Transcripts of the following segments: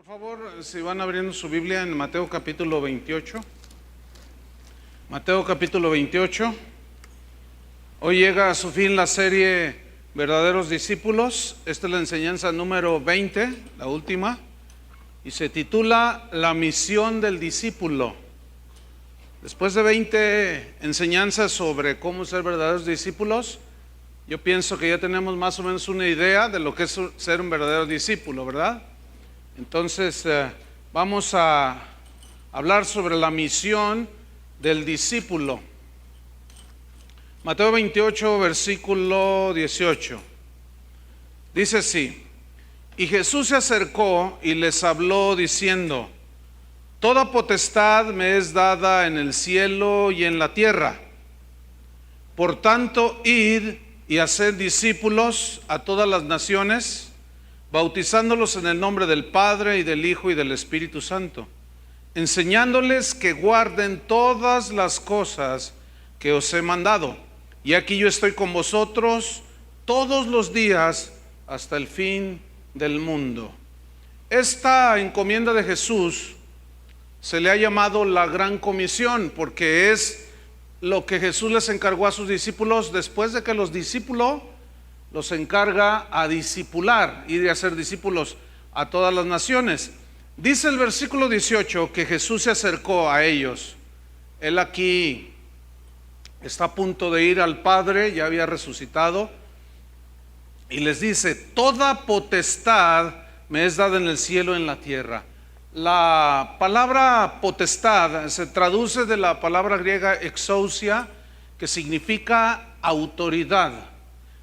favor, si van abriendo su Biblia en Mateo capítulo 28. Mateo capítulo 28. Hoy llega a su fin la serie Verdaderos Discípulos. Esta es la enseñanza número 20, la última, y se titula La misión del discípulo. Después de 20 enseñanzas sobre cómo ser verdaderos discípulos, yo pienso que ya tenemos más o menos una idea de lo que es ser un verdadero discípulo, ¿verdad? Entonces, vamos a hablar sobre la misión del discípulo. Mateo 28, versículo 18. Dice así: Y Jesús se acercó y les habló diciendo: Toda potestad me es dada en el cielo y en la tierra. Por tanto, id y haced discípulos a todas las naciones, bautizándolos en el nombre del Padre y del Hijo y del Espíritu Santo, enseñándoles que guarden todas las cosas que os he mandado. Y aquí yo estoy con vosotros todos los días hasta el fin del mundo. Esta encomienda de Jesús se le ha llamado la Gran Comisión, porque es lo que Jesús les encargó a sus discípulos después de que los discípulos los encarga a discipular y de hacer discípulos a todas las naciones. Dice el versículo 18 que Jesús se acercó a ellos. Él aquí está a punto de ir al Padre, ya había resucitado, y les dice: toda potestad me es dada en el cielo y en la tierra. La palabra potestad se traduce de la palabra griega exousia, que significa autoridad,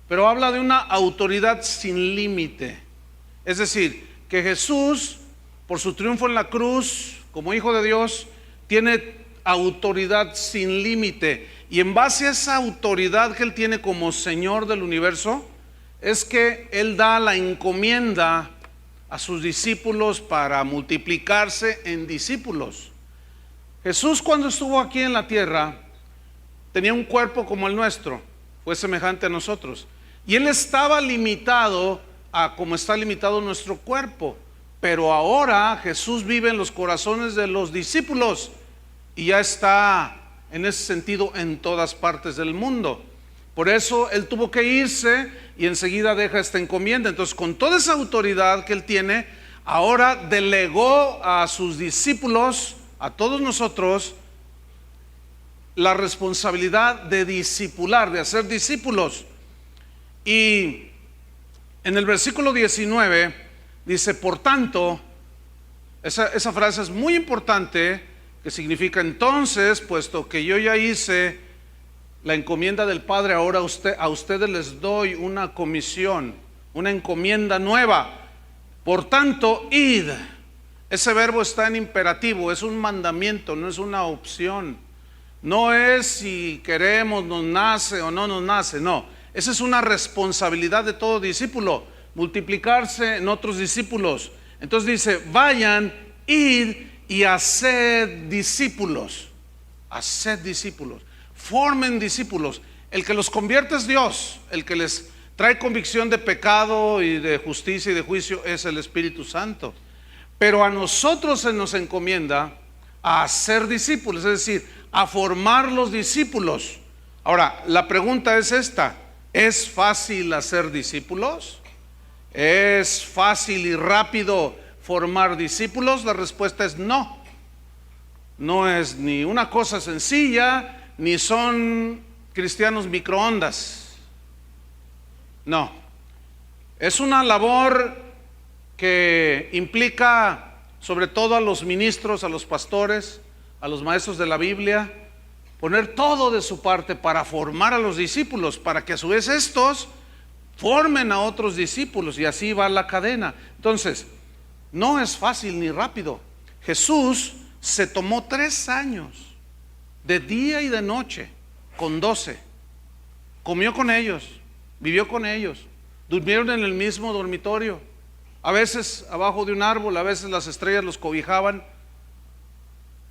pero habla de una autoridad sin límite. Es decir, que Jesús, por su triunfo en la cruz, como Hijo de Dios, tiene autoridad sin límite. Y en base a esa autoridad que Él tiene como Señor del universo, es que Él da la encomienda a sus discípulos para multiplicarse en discípulos. Jesús, cuando estuvo aquí en la tierra, tenía un cuerpo como el nuestro, fue semejante a nosotros, y Él estaba limitado a como está limitado nuestro cuerpo. Pero ahora Jesús vive en los corazones de los discípulos y ya está en ese sentido en todas partes del mundo. Por eso Él tuvo que irse y enseguida deja esta encomienda. Entonces, con toda esa autoridad que Él tiene, ahora delegó a sus discípulos, a todos nosotros, la responsabilidad de discipular, de hacer discípulos. Y en el versículo 19 dice: por tanto, esa frase es muy importante, que significa entonces, puesto que yo ya hice la encomienda del Padre, ahora a ustedes les doy una comisión, una encomienda nueva. Por tanto, id. Ese verbo está en imperativo, es un mandamiento, no es una opción. No es si queremos, nos nace o no nos nace, no. Esa es una responsabilidad de todo discípulo, multiplicarse en otros discípulos. Entonces dice: vayan, id y haced discípulos. Haced discípulos. Formen discípulos. El que los convierte es Dios. El que les trae convicción de pecado y de justicia y de juicio es el Espíritu Santo. Pero a nosotros se nos encomienda a hacer discípulos, es decir, a formar los discípulos. Ahora, la pregunta es esta: ¿es fácil hacer discípulos? ¿Es fácil y rápido formar discípulos? La respuesta es no. No es ni una cosa sencilla, ni son cristianos microondas. No. Es una labor que implica sobre todo a los ministros, a los pastores, a los maestros de la Biblia, poner todo de su parte para formar a los discípulos, para que a su vez estos formen a otros discípulos, y así va la cadena. Entonces, no es fácil ni rápido. Jesús se tomó 3 años, de día y de noche, con 12. Comió con ellos, vivió con ellos, durmieron en el mismo dormitorio, a veces abajo de un árbol, a veces las estrellas los cobijaban.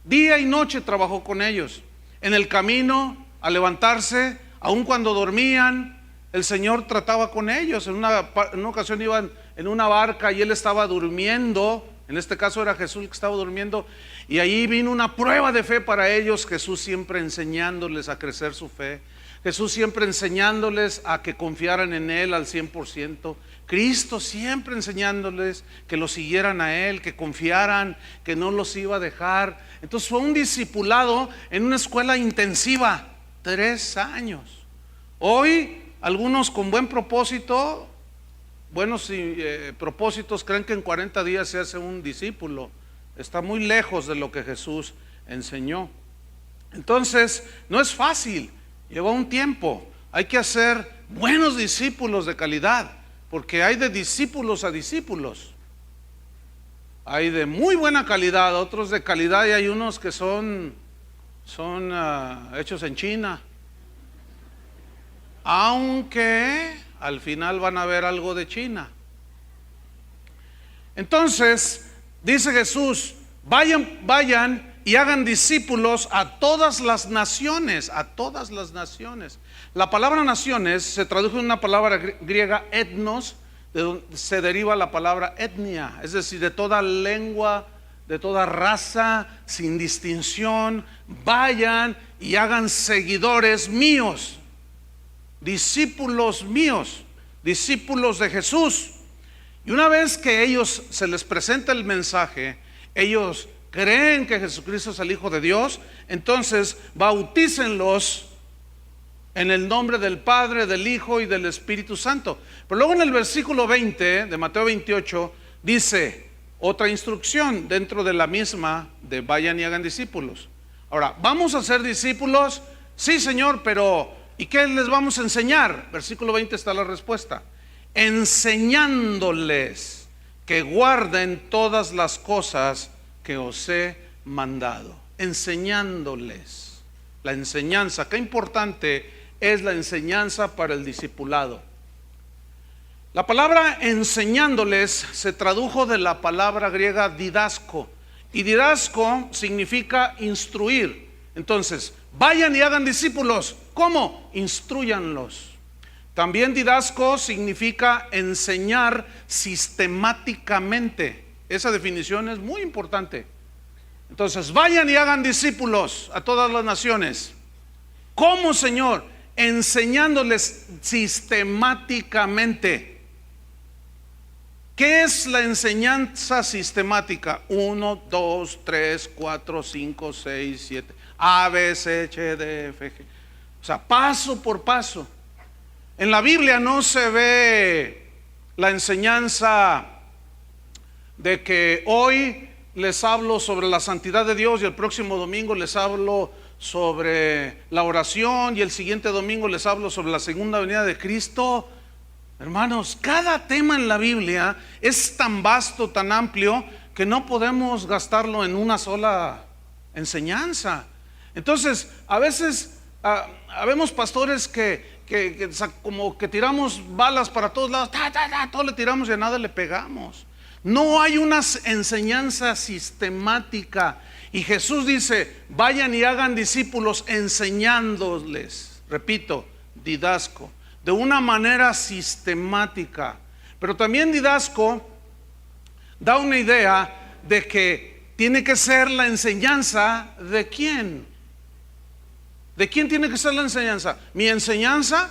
Día y noche trabajó con ellos. En el camino, al levantarse, aun cuando dormían, el Señor trataba con ellos. En una ocasión iban en una barca y Él estaba durmiendo En este caso era Jesús el que estaba durmiendo, y ahí vino una prueba de fe para ellos. Jesús siempre enseñándoles a crecer su fe, Jesús siempre enseñándoles a que confiaran en Él al 100%, Cristo siempre enseñándoles que lo siguieran a Él, que confiaran, que no los iba a dejar. Entonces fue un discipulado en una escuela intensiva, 3 años. Hoy algunos con buen propósito, buenos propósitos, creen que en 40 días se hace un discípulo. Está muy lejos de lo que Jesús enseñó. Entonces no es fácil, lleva un tiempo. Hay que hacer buenos discípulos de calidad, porque hay de discípulos a discípulos. Hay de muy buena calidad, otros de calidad, y hay unos que son hechos en China, aunque al final van a ver algo de China. Entonces dice Jesús: vayan y hagan discípulos a todas las naciones, a todas las naciones. La palabra naciones se tradujo en una palabra griega, etnos, de donde se deriva la palabra etnia, es decir, de toda lengua, de toda raza, sin distinción. Vayan y hagan seguidores míos, discípulos míos, discípulos de Jesús. Y una vez que ellos se les presenta el mensaje, ellos creen que Jesucristo es el Hijo de Dios, entonces bautícenlos en el nombre del Padre, del Hijo y del Espíritu Santo. Pero luego en el versículo 20 de Mateo 28 dice otra instrucción dentro de la misma, de vayan y hagan discípulos. Ahora, ¿vamos a ser discípulos? Sí, Señor, pero ¿y qué les vamos a enseñar? Versículo 20 está la respuesta: enseñándoles que guarden todas las cosas que os he mandado. Enseñándoles. La enseñanza, qué importante es la enseñanza para el discipulado. La palabra enseñándoles se tradujo de la palabra griega didasco, y didasco significa instruir. Entonces, vayan y hagan discípulos. ¿Cómo? Instruyanlos. También didasco significa enseñar sistemáticamente. Esa definición es muy importante. Entonces, vayan y hagan discípulos a todas las naciones. ¿Cómo, Señor? Enseñándoles sistemáticamente. ¿Qué es la enseñanza sistemática? 1, 2, 3, 4, 5, 6, 7. A, B, C, H, D, F, G. O sea, paso por paso. En la Biblia no se ve la enseñanza de que hoy les hablo sobre la santidad de Dios y el próximo domingo les hablo sobre la oración y el siguiente domingo les hablo sobre la segunda venida de Cristo. Hermanos, cada tema en la Biblia es tan vasto, tan amplio, que no podemos gastarlo en una sola enseñanza. Entonces, a veces habemos pastores que como que tiramos balas para todos lados, todo le tiramos y a nada le pegamos. No hay una enseñanza sistemática. Y Jesús dice: vayan y hagan discípulos enseñándoles, repito, didasco, de una manera sistemática. Pero también didasco da una idea de que tiene que ser la enseñanza de quién. ¿De quién tiene que ser la enseñanza? ¿Mi enseñanza?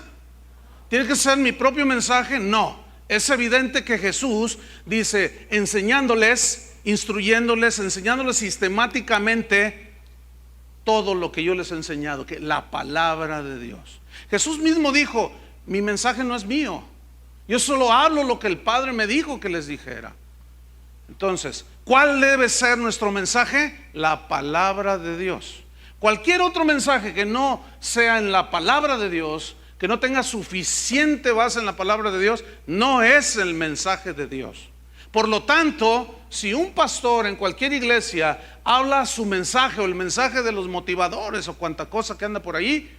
¿Tiene que ser mi propio mensaje? No. Es evidente que Jesús dice enseñándoles, instruyéndoles, enseñándoles sistemáticamente todo lo que yo les he enseñado, que la palabra de Dios. Jesús mismo dijo: mi mensaje no es mío, yo solo hablo lo que el Padre me dijo que les dijera. Entonces, ¿cuál debe ser nuestro mensaje? La palabra de Dios. Cualquier otro mensaje que no sea en la palabra de Dios, que no tenga suficiente base en la palabra de Dios, no es el mensaje de Dios. Por lo tanto, si un pastor en cualquier iglesia habla su mensaje o el mensaje de los motivadores o cuanta cosa que anda por ahí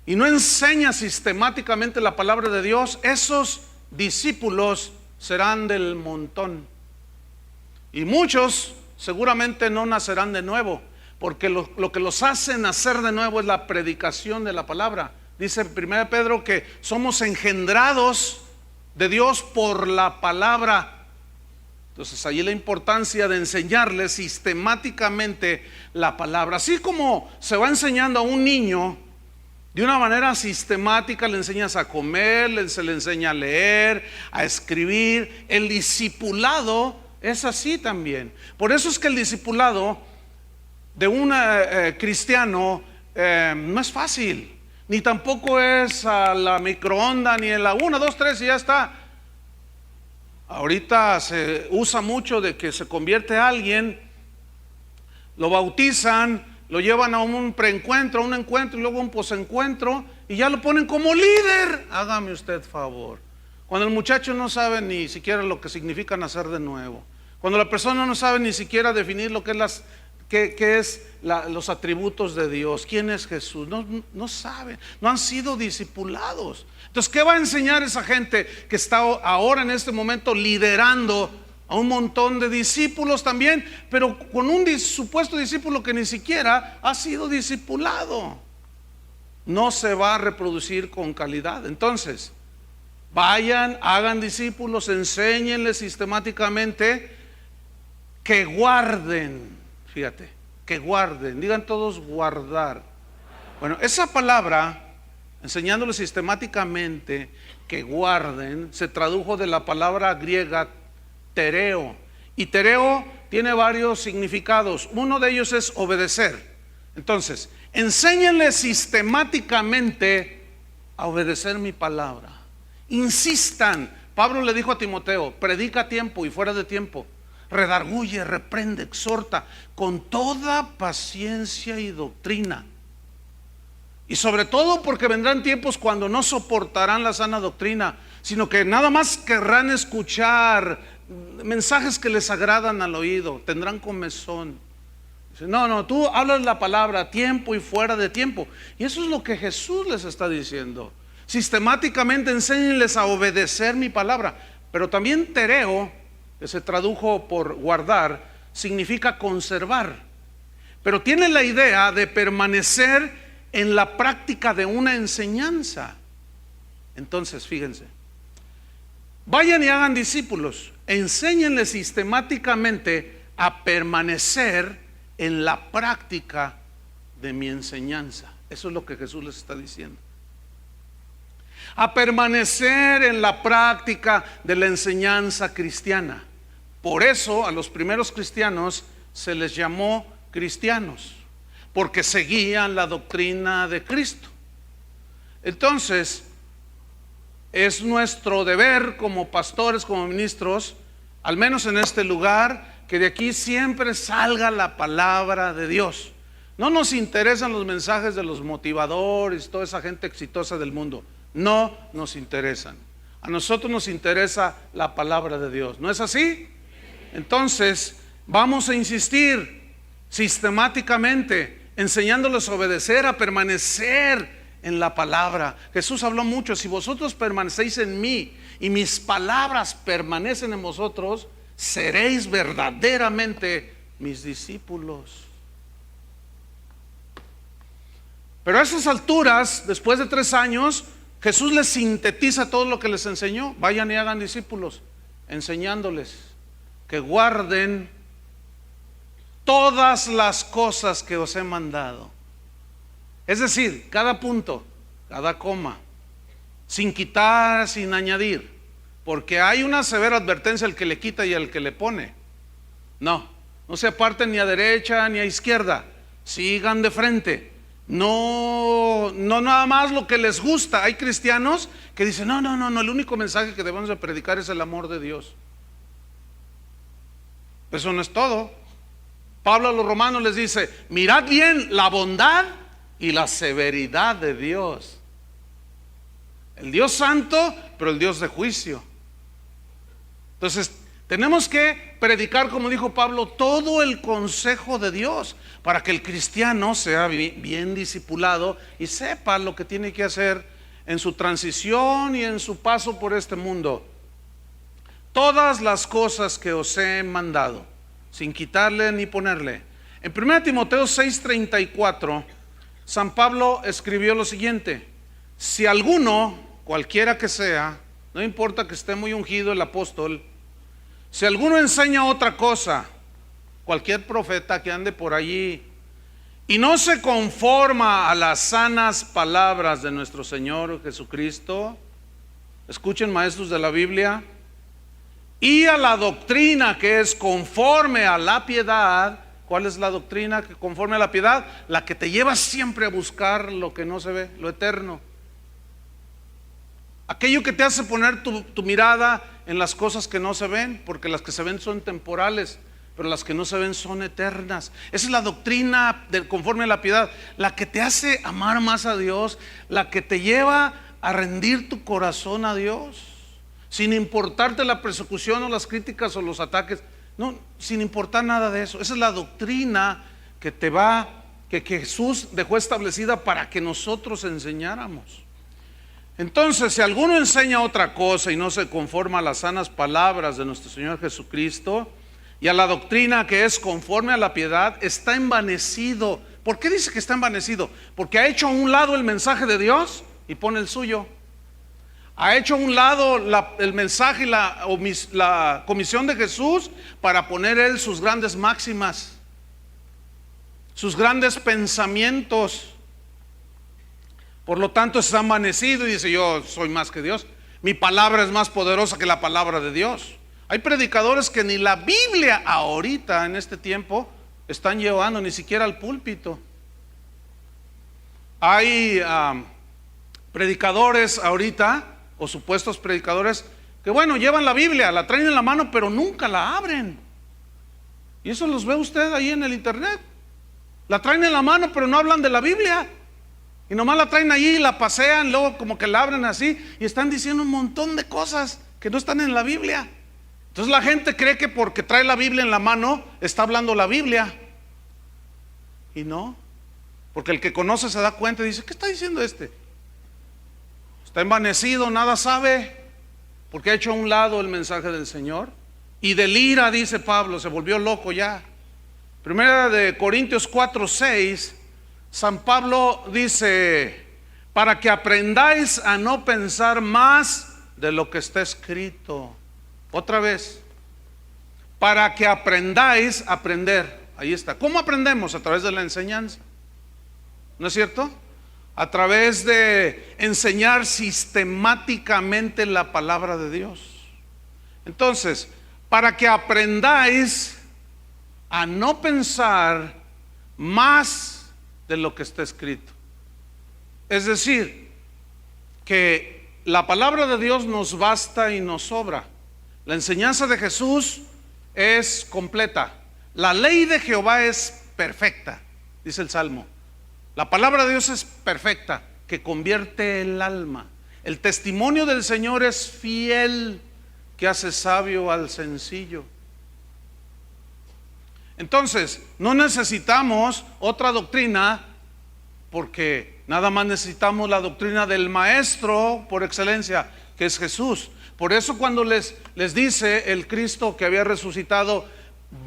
y no enseña sistemáticamente la palabra de Dios, esos discípulos serán del montón. Y muchos seguramente no nacerán de nuevo, porque lo que los hace nacer de nuevo es la predicación de la palabra. Dice 1 Pedro que somos engendrados de Dios por la palabra. Entonces ahí la importancia de enseñarles sistemáticamente la palabra. Así como se va enseñando a un niño de una manera sistemática, le enseñas a comer, se le enseña a leer, a escribir. El discipulado es así también. Por eso es que el discipulado de un cristiano no es fácil, ni tampoco es a la microonda, ni en la 1, 2, 3 y ya está. Ahorita se usa mucho de que se convierte a alguien, lo bautizan, lo llevan a un preencuentro, a un encuentro y luego a un posencuentro y ya lo ponen como líder. Hágame usted favor. Cuando el muchacho no sabe ni siquiera lo que significa nacer de nuevo, cuando la persona no sabe ni siquiera definir lo que es los atributos de Dios, quién es Jesús, no saben, no han sido discipulados. Entonces, ¿qué va a enseñar esa gente que está ahora en este momento liderando a un montón de discípulos también, pero con un supuesto discípulo que ni siquiera ha sido discipulado? No se va a reproducir con calidad. Entonces, vayan, hagan discípulos, enséñenles sistemáticamente que guarden. Fíjate, que guarden, digan todos guardar. Bueno, esa palabra, enseñándoles sistemáticamente que guarden, se tradujo de la palabra griega tereo. Y tereo tiene varios significados. Uno de ellos es obedecer. Entonces, enséñenles sistemáticamente a obedecer mi palabra. Insistan. Pablo le dijo a Timoteo: predica a tiempo y fuera de tiempo, redarguye, reprende, exhorta con toda paciencia y doctrina. Y sobre todo porque vendrán tiempos cuando no soportarán la sana doctrina, sino que nada más querrán escuchar mensajes que les agradan al oído, tendrán comezón. No, tú hablas la palabra a tiempo y fuera de tiempo. Y eso es lo que Jesús les está diciendo. Sistemáticamente enséñenles a obedecer mi palabra. Pero también tereo, que se tradujo por guardar, significa conservar, pero tiene la idea de permanecer en la práctica de una enseñanza. Entonces, fíjense, vayan y hagan discípulos, enséñenles sistemáticamente a permanecer en la práctica de mi enseñanza. Eso es lo que Jesús les está diciendo. A permanecer en la práctica de la enseñanza cristiana. Por eso a los primeros cristianos se les llamó cristianos, porque seguían la doctrina de Cristo. Entonces, es nuestro deber como pastores, como ministros, al menos en este lugar, que de aquí siempre salga la palabra de Dios. No nos interesan los mensajes de los motivadores, toda esa gente exitosa del mundo. No nos interesan. A nosotros nos interesa la palabra de Dios. ¿No es así? Entonces, vamos a insistir sistemáticamente, enseñándoles a obedecer, a permanecer en la palabra. Jesús habló mucho: si vosotros permanecéis en mí y mis palabras permanecen en vosotros, seréis verdaderamente mis discípulos. Pero a esas alturas, después de 3 años, Jesús les sintetiza todo lo que les enseñó. Vayan y hagan discípulos, enseñándoles que guarden todas las cosas que os he mandado. Es decir, cada punto, cada coma, sin quitar, sin añadir, porque hay una severa advertencia al que le quita y al que le pone. No se aparten ni a derecha ni a izquierda, sigan de frente. No nada más lo que les gusta. Hay cristianos que dicen: no, el único mensaje que debemos de predicar es el amor de Dios. Eso no es todo. Pablo a los romanos les dice: mirad bien la bondad y la severidad de Dios. El Dios santo, pero el Dios de juicio. Entonces, tenemos que predicar, como dijo Pablo, todo el consejo de Dios, para que el cristiano sea bien discipulado y sepa lo que tiene que hacer en su transición y en su paso por este mundo. Todas las cosas que os he mandado, sin quitarle ni ponerle. En 1 Timoteo 6:34, San Pablo escribió lo siguiente: si alguno, cualquiera que sea, no importa que esté muy ungido el apóstol, Si alguno enseña otra cosa, cualquier profeta que ande por allí, y no se conforma a las sanas palabras de nuestro Señor Jesucristo, escuchen, maestros de la Biblia, y a la doctrina que es conforme a la piedad. ¿Cuál es la doctrina que conforme a la piedad? La que te lleva siempre a buscar lo que no se ve, lo eterno. Aquello que te hace poner tu mirada en las cosas que no se ven, porque las que se ven son temporales, pero las que no se ven son eternas. Esa es la doctrina conforme a la piedad, la que te hace amar más a Dios, la que te lleva a rendir tu corazón a Dios, sin importarte la persecución o las críticas o los ataques, no, sin importar nada de eso. Esa es la doctrina que que Jesús dejó establecida para que nosotros enseñáramos. Entonces, si alguno enseña otra cosa y no se conforma a las sanas palabras de nuestro Señor Jesucristo y a la doctrina que es conforme a la piedad, está envanecido. ¿Por qué dice que está envanecido? Porque ha hecho a un lado el mensaje de Dios y pone el suyo. Ha hecho a un lado el mensaje y la comisión de Jesús para poner él sus grandes máximas, sus grandes pensamientos. Por lo tanto, está envanecido y dice: yo soy más que Dios, mi palabra es más poderosa que la palabra de Dios. Hay predicadores que ni la Biblia ahorita en este tiempo están llevando, ni siquiera al púlpito. Hay predicadores ahorita, o supuestos predicadores, que bueno, llevan la Biblia, la traen en la mano, pero nunca la abren. Y eso los ve usted ahí en el internet. La traen en la mano, pero no hablan de la Biblia. Y nomás la traen allí y la pasean, luego como que la abren así y están diciendo un montón de cosas que no están en la Biblia. Entonces la gente cree que porque trae la Biblia en la mano está hablando la Biblia. Y no, porque el que conoce se da cuenta y dice: ¿qué está diciendo este? Está envanecido, nada sabe, porque ha hecho a un lado el mensaje del Señor. Y delira, dice Pablo, se volvió loco ya. Primera de Corintios 4:6, San Pablo dice: para que aprendáis a no pensar más de lo que está escrito. Otra vez, para que aprendáis a aprender. Ahí está. ¿Cómo aprendemos? A través de la enseñanza, ¿no es cierto? A través de enseñar sistemáticamente la palabra de Dios. Entonces, para que aprendáis a no pensar más de lo que está escrito. Es decir, que la palabra de Dios nos basta y nos sobra. La enseñanza de Jesús es completa. La ley de Jehová es perfecta, dice el Salmo. La palabra de Dios es perfecta, que convierte el alma. El testimonio del Señor es fiel, que hace sabio al sencillo. Entonces, no necesitamos otra doctrina, porque nada más necesitamos la doctrina del maestro por excelencia, que es Jesús. Por eso cuando les dice el Cristo que había resucitado: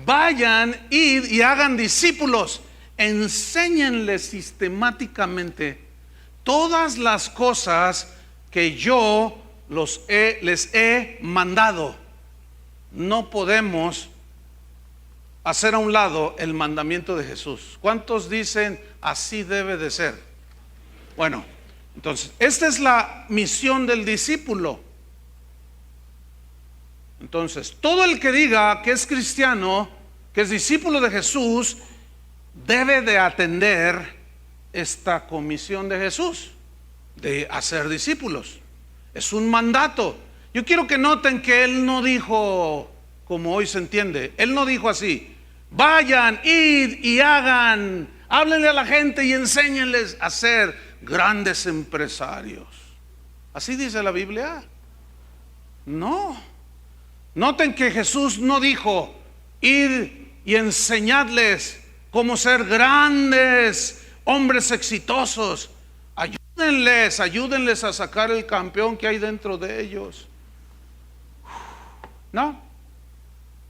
vayan, id y hagan discípulos, enséñenles sistemáticamente todas las cosas que yo les he mandado. No podemos hacer a un lado el mandamiento de Jesús. ¿Cuántos dicen así debe de ser? Bueno, entonces esta es la misión del discípulo. Entonces, todo el que diga que es cristiano, que es discípulo de Jesús, debe de atender esta comisión de Jesús de hacer discípulos. Es un mandato. Yo quiero que noten que él no dijo como hoy se entiende. Él no dijo así: vayan, id y hagan, háblenle a la gente y enséñenles a ser grandes empresarios. ¿Así dice la Biblia? No. Noten que Jesús no dijo: id y enseñadles cómo ser grandes hombres exitosos. Ayúdenles a sacar el campeón que hay dentro de ellos. No.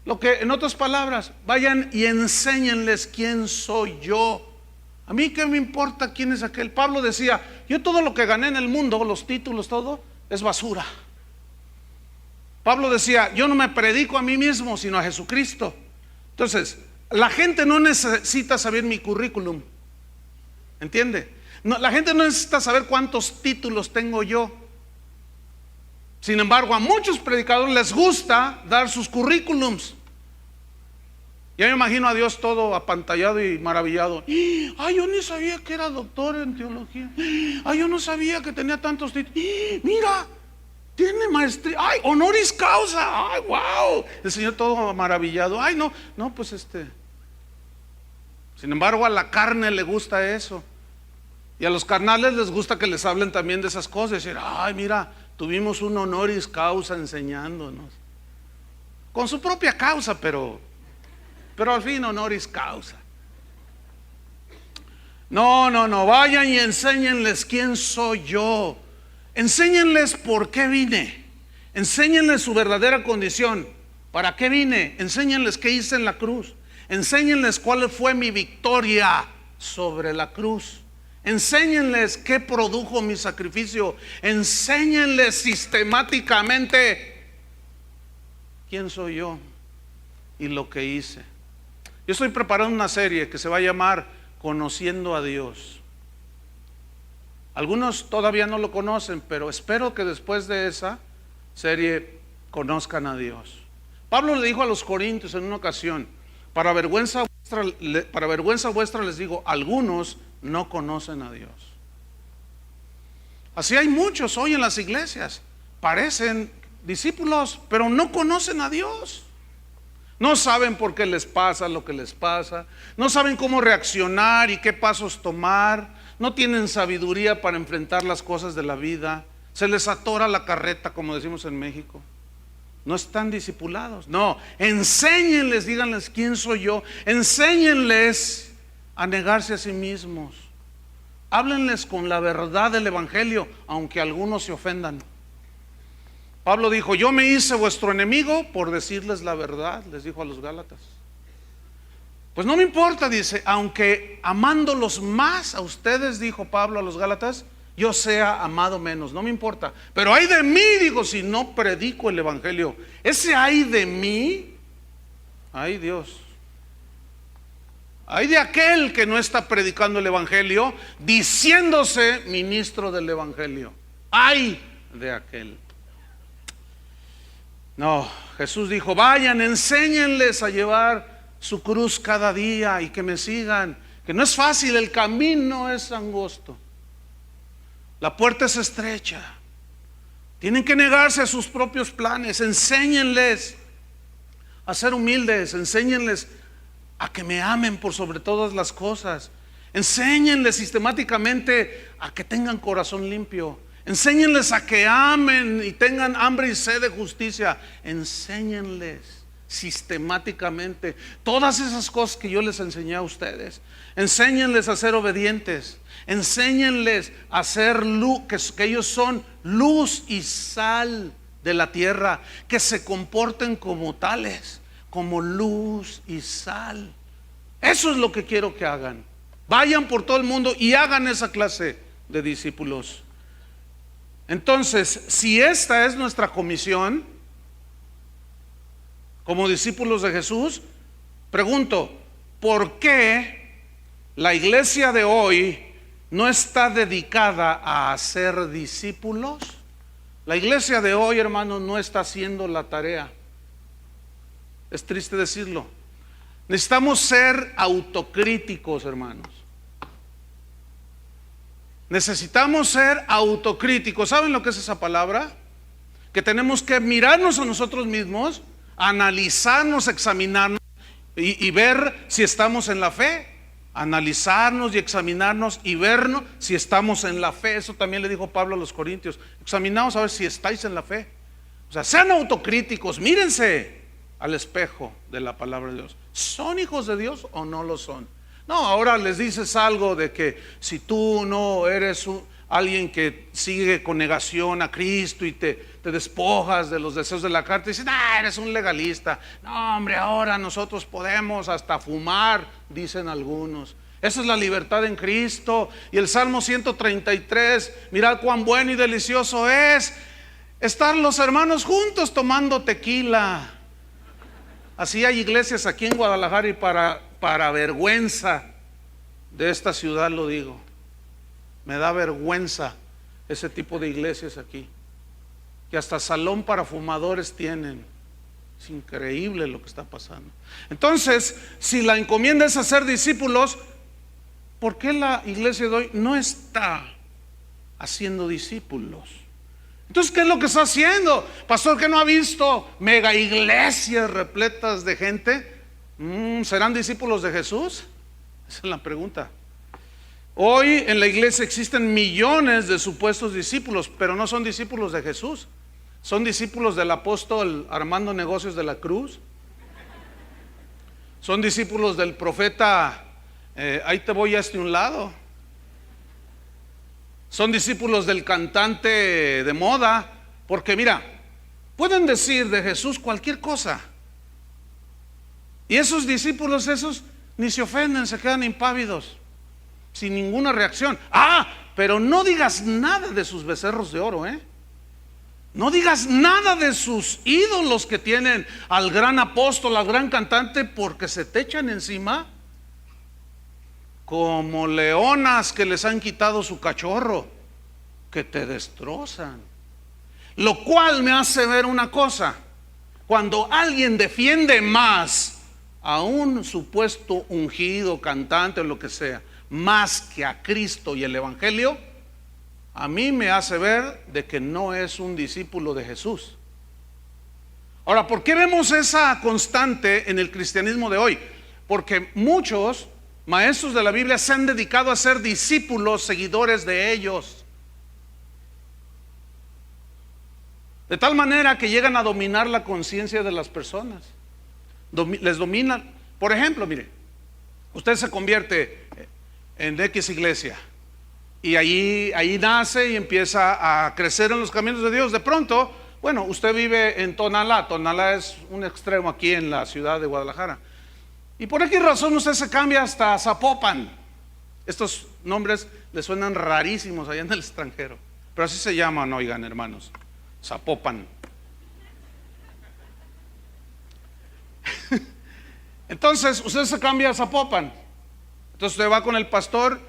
Lo que, en otras palabras, vayan y enséñenles quién soy yo. A mí qué me importa quién es aquel. Pablo decía: yo todo lo que gané en el mundo, los títulos, todo, es basura. Pablo decía, yo no me predico a mí mismo, sino a Jesucristo. Entonces, la gente no necesita saber mi currículum, ¿entiende? No, la gente no necesita saber cuántos títulos tengo yo. Sin embargo, a muchos predicadores les gusta dar sus currículums. Ya me imagino a Dios todo apantallado y maravillado. Ay, yo ni sabía que era doctor en teología. Ay, yo no sabía que tenía tantos títulos. Mira, tiene maestría. Ay, honoris causa. Ay, wow. El Señor todo maravillado. Ay, no, pues Sin embargo, a la carne le gusta eso. Y a los carnales les gusta que les hablen también de esas cosas. Decir, ay, mira, tuvimos un honoris causa enseñándonos. Con su propia causa, pero al fin honoris causa. No, vayan y enséñenles quién soy yo. Enséñenles por qué vine. Enséñenles su verdadera condición. ¿Para qué vine? Enséñenles qué hice en la cruz. Enséñenles cuál fue mi victoria sobre la cruz. Enséñenles qué produjo mi sacrificio. Enséñenles sistemáticamente quién soy yo y lo que hice. Yo estoy preparando una serie que se va a llamar Conociendo a Dios. Algunos todavía no lo conocen, pero espero que después de esa serie conozcan a Dios. Pablo le dijo a los corintios en una ocasión, para vergüenza vuestra les digo, algunos no conocen a Dios. Así hay muchos hoy en las iglesias, parecen discípulos, pero no conocen a Dios. No saben por qué les pasa lo que les pasa, no saben cómo reaccionar y qué pasos tomar, no tienen sabiduría para enfrentar las cosas de la vida, se les atora la carreta, como decimos en México. No están discipulados. No, enséñenles, díganles quién soy yo, enséñenles a negarse a sí mismos. Háblenles con la verdad del evangelio, aunque algunos se ofendan. Pablo dijo, yo me hice vuestro enemigo por decirles la verdad, les dijo a los Gálatas. Pues no me importa, dice, aunque amándolos más a ustedes, dijo Pablo a los Gálatas, yo sea amado menos, no me importa. Pero ay de mí, digo, si no predico el evangelio. Ese ay de mí, ay Dios, ay de aquel que no está predicando el evangelio, diciéndose ministro del evangelio. Ay de aquel. No, Jesús dijo, vayan, enséñenles a llevar su cruz cada día y que me sigan, que no es fácil, el camino es angosto, la puerta es estrecha, tienen que negarse a sus propios planes. Enséñenles a ser humildes, enséñenles a que me amen por sobre todas las cosas, enséñenles sistemáticamente a que tengan corazón limpio. Enséñenles a que amen y tengan hambre y sed de justicia. Enséñenles sistemáticamente todas esas cosas que yo les enseñé a ustedes. Enséñenles a ser obedientes. Enséñenles a ser luz, que ellos son luz y sal de la tierra, que se comporten como tales, como luz y sal. Eso es lo que quiero que hagan. Vayan por todo el mundo y hagan esa clase de discípulos. Entonces, si esta es nuestra comisión como discípulos de Jesús, pregunto, ¿por qué la iglesia de hoy no está dedicada a hacer discípulos? La iglesia de hoy, hermanos, no está haciendo la tarea. Es triste decirlo. Necesitamos ser autocríticos, hermanos. Necesitamos ser autocríticos. ¿Saben lo que es esa palabra? Que tenemos que mirarnos a nosotros mismos, analizarnos, examinarnos y ver si estamos en la fe. Analizarnos y examinarnos y vernos si estamos en la fe. Eso también le dijo Pablo a los corintios. Examinaos a ver si estáis en la fe. O sea, sean autocríticos, mírense al espejo de la palabra de Dios. ¿Son hijos de Dios o no lo son? No, ahora les dices algo de que si tú no eres alguien que sigue con negación a Cristo y te despojas de los deseos de la carne, dicen, eres un legalista. No, hombre, ahora nosotros podemos hasta fumar, dicen algunos. Esa es la libertad en Cristo. Y el Salmo 133, mirad cuán bueno y delicioso es estar los hermanos juntos tomando tequila. Así hay iglesias aquí en Guadalajara y para vergüenza de esta ciudad lo digo. Me da vergüenza ese tipo de iglesias aquí, que hasta salón para fumadores tienen. Es increíble lo que está pasando. Entonces, si la encomienda es hacer discípulos, ¿por qué la iglesia de hoy no está haciendo discípulos? Entonces, ¿qué es lo que está haciendo? Pastor, ¿que no ha visto mega iglesias repletas de gente? ¿Serán discípulos de Jesús? Esa es la pregunta. Hoy en la iglesia existen millones de supuestos discípulos, pero no son discípulos de Jesús. Son discípulos del apóstol Armando Negocios de la Cruz. Son discípulos del profeta, ahí te voy a un lado. Son discípulos del cantante de moda. Porque mira, pueden decir de Jesús cualquier cosa, y esos discípulos esos ni se ofenden, se quedan impávidos, sin ninguna reacción. Pero no digas nada de sus becerros de oro, no digas nada de sus ídolos que tienen al gran apóstol, al gran cantante, porque se te echan encima como leonas que les han quitado su cachorro, que te destrozan. Lo cual me hace ver una cosa: cuando alguien defiende más a un supuesto ungido, cantante o lo que sea, más que a Cristo y el Evangelio, a mí me hace ver de que no es un discípulo de Jesús. Ahora, ¿por qué vemos esa constante en el cristianismo de hoy? Porque muchos maestros de la Biblia se han dedicado a ser discípulos, seguidores de ellos, de tal manera que llegan a dominar la conciencia de las personas. Les dominan. Por ejemplo, mire, usted se convierte en X iglesia y ahí nace y empieza a crecer en los caminos de Dios. De pronto, bueno, usted vive en Tonalá. Tonalá es un extremo aquí en la ciudad de Guadalajara, y por X razón usted se cambia hasta Zapopan. Estos nombres le suenan rarísimos allá en el extranjero, pero así se llaman, oigan hermanos, Zapopan. Entonces usted se cambia a Zapopan. Entonces usted va con el pastor.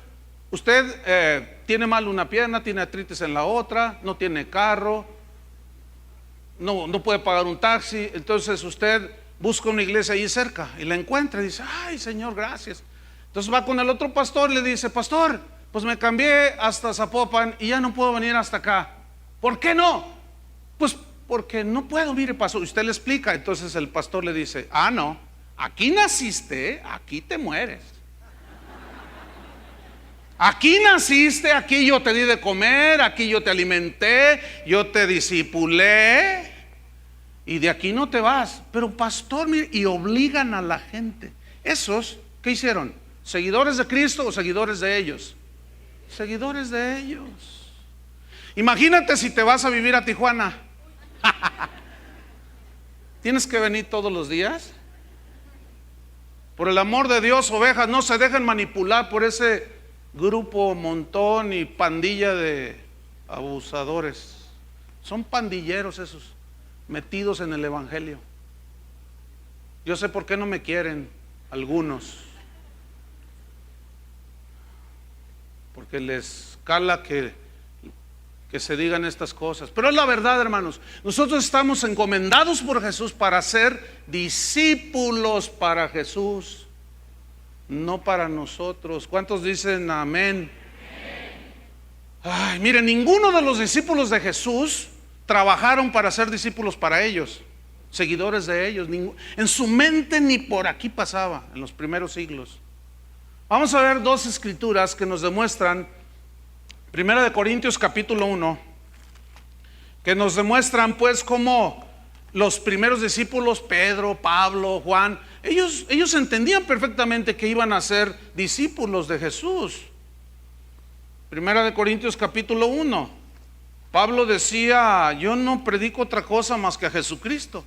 Usted tiene mal una pierna, tiene artritis en la otra, no tiene carro, no puede pagar un taxi. Entonces usted busca una iglesia ahí cerca y la encuentra y dice: ay Señor, gracias. Entonces va con el otro pastor y le dice: pastor, pues me cambié hasta Zapopan y ya no puedo venir hasta acá. ¿Por qué no? Pues porque no puedo, mire pastor. Y usted le explica. Entonces el pastor le dice: no, aquí naciste, aquí te mueres. Aquí naciste, aquí yo te di de comer, aquí yo te alimenté, yo te discipulé, y de aquí no te vas. Pero pastor, mire, y obligan a la gente. ¿Esos qué hicieron? ¿Seguidores de Cristo o seguidores de ellos? Seguidores de ellos. Imagínate si te vas a vivir a Tijuana. ¿Tienes que venir todos los días? Por el amor de Dios, ovejas, no se dejen manipular por ese grupo, montón y pandilla de abusadores. Son pandilleros esos, metidos en el evangelio. Yo sé por qué no me quieren algunos, porque les cala que se digan estas cosas. Pero es la verdad, hermanos. Nosotros estamos encomendados por Jesús para ser discípulos para Jesús, no para nosotros. ¿Cuántos dicen amén? Ay, miren, ninguno de los discípulos de Jesús trabajaron para ser discípulos para ellos, seguidores de ellos. En su mente ni por aquí pasaba en los primeros siglos. Vamos a ver dos escrituras que nos demuestran. Primera de Corintios capítulo 1, que nos demuestran pues cómo los primeros discípulos, Pedro, Pablo, Juan, ellos entendían perfectamente que iban a ser discípulos de Jesús. Primera de Corintios capítulo 1, Pablo decía: yo no predico otra cosa más que a Jesucristo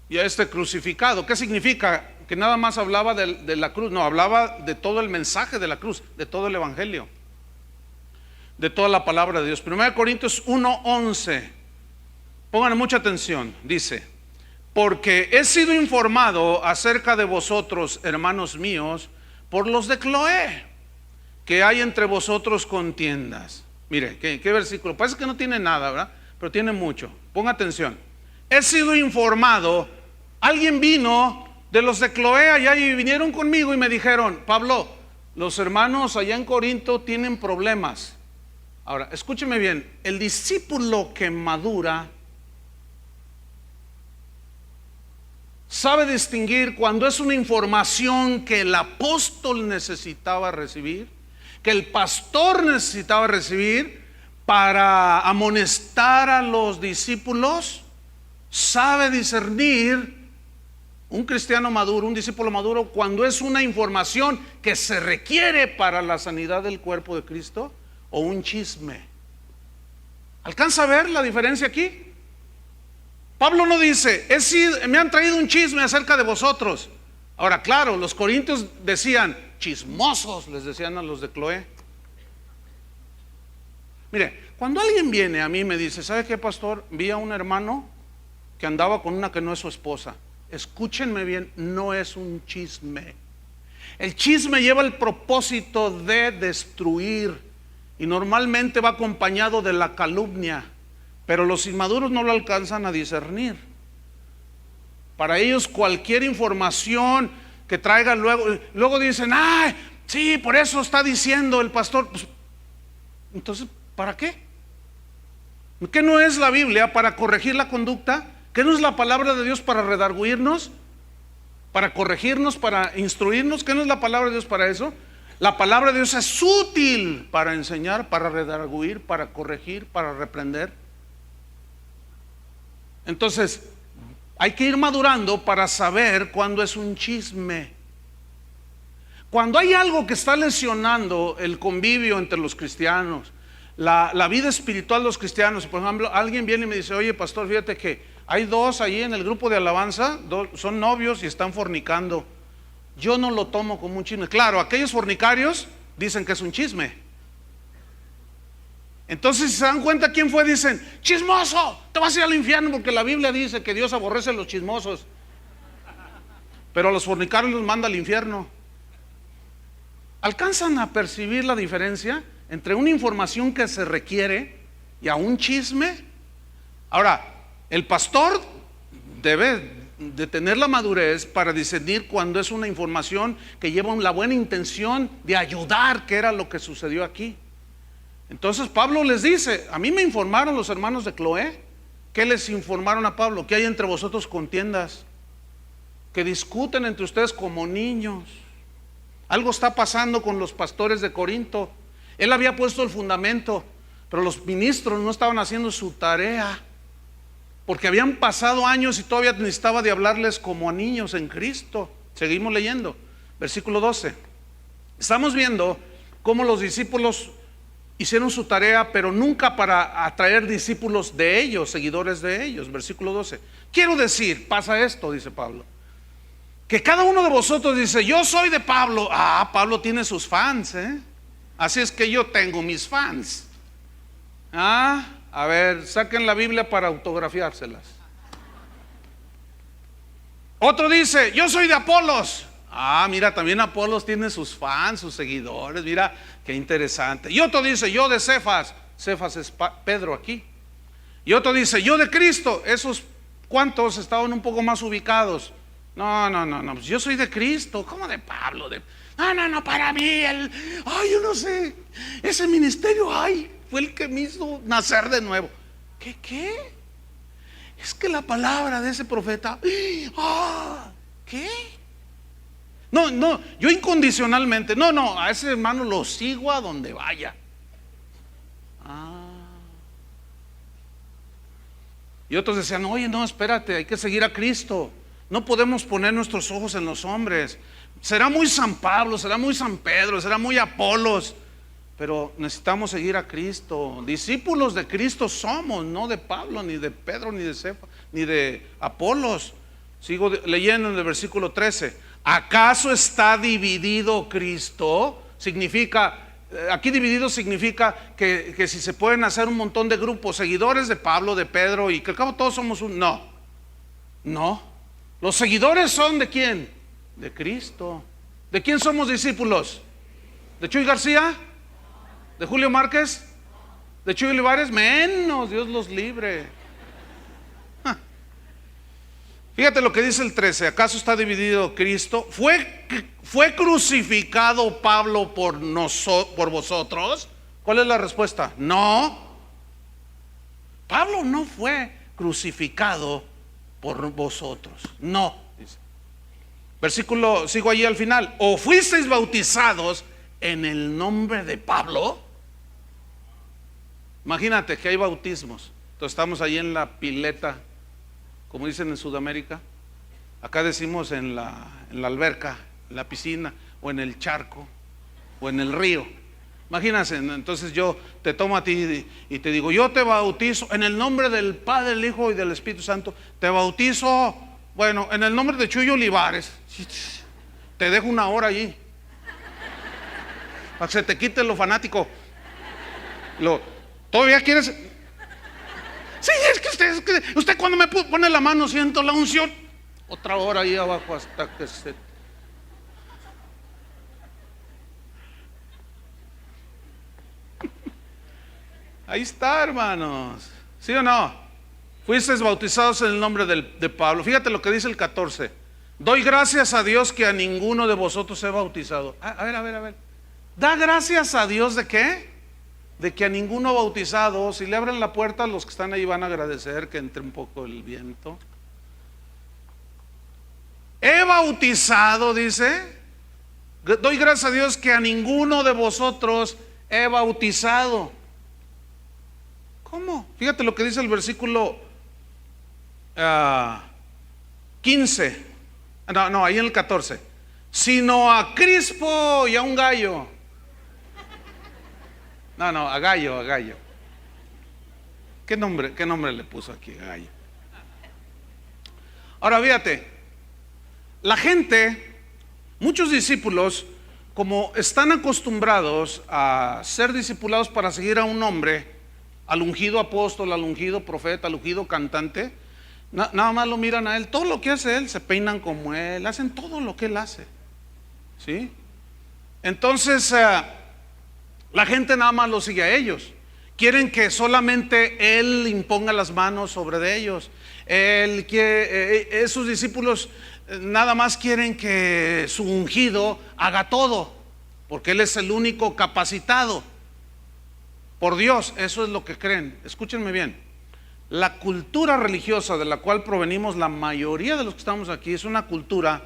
y a este crucificado. ¿Qué significa? Que nada más hablaba de la cruz. No, hablaba de todo el mensaje de la cruz, de todo el evangelio. de toda la palabra de Dios. 1 Corintios 1:11. Pongan mucha atención. Dice: porque he sido informado acerca de vosotros, hermanos míos, por los de Cloé, que hay entre vosotros contiendas. Mire, ¿qué versículo? Parece que no tiene nada, ¿verdad? Pero tiene mucho. Ponga atención. He sido informado. Alguien vino de los de Cloé allá y vinieron conmigo y me dijeron: Pablo, los hermanos allá en Corinto tienen problemas. Ahora, escúcheme bien. El discípulo que madura sabe distinguir cuando es una información que el apóstol necesitaba recibir, que el pastor necesitaba recibir para amonestar a los discípulos. Sabe discernir un cristiano maduro, un discípulo maduro, cuando es una información que se requiere para la sanidad del cuerpo de Cristo o un chisme. ¿Alcanza a ver la diferencia aquí? Pablo no dice: me han traído un chisme acerca de vosotros. Ahora, claro, los corintios decían chismosos, les decían a los de Cloé. Mire, cuando alguien viene a mí y me dice: ¿sabe qué, pastor? Vi a un hermano que andaba con una que no es su esposa. Escúchenme bien, no es un chisme. El chisme lleva el propósito de destruir y normalmente va acompañado de la calumnia. Pero los inmaduros no lo alcanzan a discernir. Para ellos cualquier información que traiga luego dicen: ¡ay, sí, por eso está diciendo el pastor! Pues, entonces, ¿para qué? ¿Qué no es la Biblia para corregir la conducta? ¿Qué no es la palabra de Dios para redarguirnos? ¿Para corregirnos? ¿Para instruirnos? ¿Qué no es la palabra de Dios para eso? La palabra de Dios es útil para enseñar, para redarguir, para corregir, para reprender. Entonces, hay que ir madurando para saber cuándo es un chisme. Cuando hay algo que está lesionando el convivio entre los cristianos, la vida espiritual de los cristianos. Por ejemplo, alguien viene y me dice: oye, pastor, fíjate que hay dos ahí en el grupo de alabanza, son novios y están fornicando. Yo no lo tomo como un chisme. Claro, aquellos fornicarios dicen que es un chisme. Entonces, si se dan cuenta quién fue, dicen: chismoso, te vas a ir al infierno, porque la Biblia dice que Dios aborrece a los chismosos, pero a los fornicarios los manda al infierno. ¿Alcanzan a percibir la diferencia entre una información que se requiere y a un chisme? Ahora, el pastor debe de tener la madurez para discernir cuando es una información que lleva la buena intención de ayudar, que era lo que sucedió aquí. Entonces Pablo les dice: a mí me informaron los hermanos de Cloé. ¿Qué les informaron a Pablo? Que hay entre vosotros contiendas, que discuten entre ustedes como niños. Algo está pasando con los pastores de Corinto. Él había puesto el fundamento, pero los ministros no estaban haciendo su tarea, porque habían pasado años y todavía necesitaba de hablarles como a niños en Cristo. Seguimos leyendo, versículo 12. Estamos viendo cómo los discípulos hicieron su tarea, pero nunca para atraer discípulos de ellos, seguidores de ellos. Versículo 12. Quiero decir, pasa esto, dice Pablo, que cada uno de vosotros dice: yo soy de Pablo. Pablo tiene sus fans, así es que yo tengo mis fans. A ver, saquen la Biblia para autografiárselas. Otro dice: yo soy de Apolos. Mira, también Apolos tiene sus fans, sus seguidores. Mira, qué interesante. Y otro dice: yo de Cefas. Cefas es Pedro aquí. Y otro dice: yo de Cristo. Esos cuantos estaban un poco más ubicados. No, pues yo soy de Cristo. ¿Cómo de Pablo? No, para mí yo no sé, ese ministerio, fue el que me hizo nacer de nuevo. ¿Qué? Es que la palabra de ese profeta, ¿qué? No, yo incondicionalmente, a ese hermano lo sigo a donde vaya. Y otros decían: oye, no, espérate, hay que seguir a Cristo. No podemos poner nuestros ojos en los hombres. Será muy San Pablo, será muy San Pedro, será muy Apolos, pero necesitamos seguir a Cristo. Discípulos de Cristo somos, no de Pablo, ni de Pedro, ni de Cefas, ni de Apolos. Sigo leyendo en el versículo 13. ¿Acaso está dividido Cristo? Significa, Aquí dividido significa que si se pueden hacer un montón de grupos, seguidores de Pablo, de Pedro, y que al cabo todos somos un... No, no. Los seguidores son ¿de quién? De Cristo. ¿De quién somos discípulos? ¿De Chuy García? ¿De Julio Márquez? ¿De Chuy Olivares? Menos, Dios los libre. Fíjate lo que dice el 13. ¿Acaso está dividido Cristo? ¿Fue crucificado Pablo por vosotros? ¿Cuál es la respuesta? No. Pablo no fue crucificado por vosotros. No, dice. Versículo, sigo allí al final. ¿O fuisteis bautizados en el nombre de Pablo? Imagínate que hay bautismos. Entonces estamos ahí en la pileta, como dicen en Sudamérica. Acá decimos en la alberca, en la piscina, o en el charco, o en el río. Imagínense, entonces yo te tomo a ti y te digo, yo te bautizo en el nombre del Padre, el Hijo y del Espíritu Santo. Te bautizo, bueno, en el nombre de Chuy Olivares. Te dejo una hora allí, para que se te quite lo fanático. ¿Todavía quieres? Sí, es que usted cuando me pone la mano siento la unción. Otra hora ahí abajo hasta que se... Ahí está, hermanos. ¿Sí o no? Fuisteis bautizados en el nombre de Pablo. Fíjate lo que dice el 14. Doy gracias a Dios que a ninguno de vosotros he bautizado. A ver. ¿Da gracias a Dios de qué? De que a ninguno bautizado. Si le abren la puerta, los que están ahí van a agradecer que entre un poco el viento. He bautizado, dice. Doy gracias a Dios que a ninguno de vosotros he bautizado. ¿Cómo? Fíjate lo que dice el versículo 15. No, ahí en el 14. Sino a Crispo y a un gallo. No, a Gallo. ¿Qué nombre le puso aquí a Gallo? Ahora fíjate, la gente, muchos discípulos, como están acostumbrados a ser discipulados para seguir a un hombre, al ungido apóstol, al ungido profeta, al ungido cantante, nada más lo miran a él, todo lo que hace él, se peinan como él, hacen todo lo que él hace, ¿sí? Entonces, la gente nada más lo sigue a ellos. Quieren que solamente él imponga las manos sobre de ellos. Esos discípulos nada más quieren que su ungido haga todo, porque él es el único capacitado por Dios. Eso es lo que creen. Escúchenme bien. La cultura religiosa de la cual provenimos la mayoría de los que estamos aquí es una cultura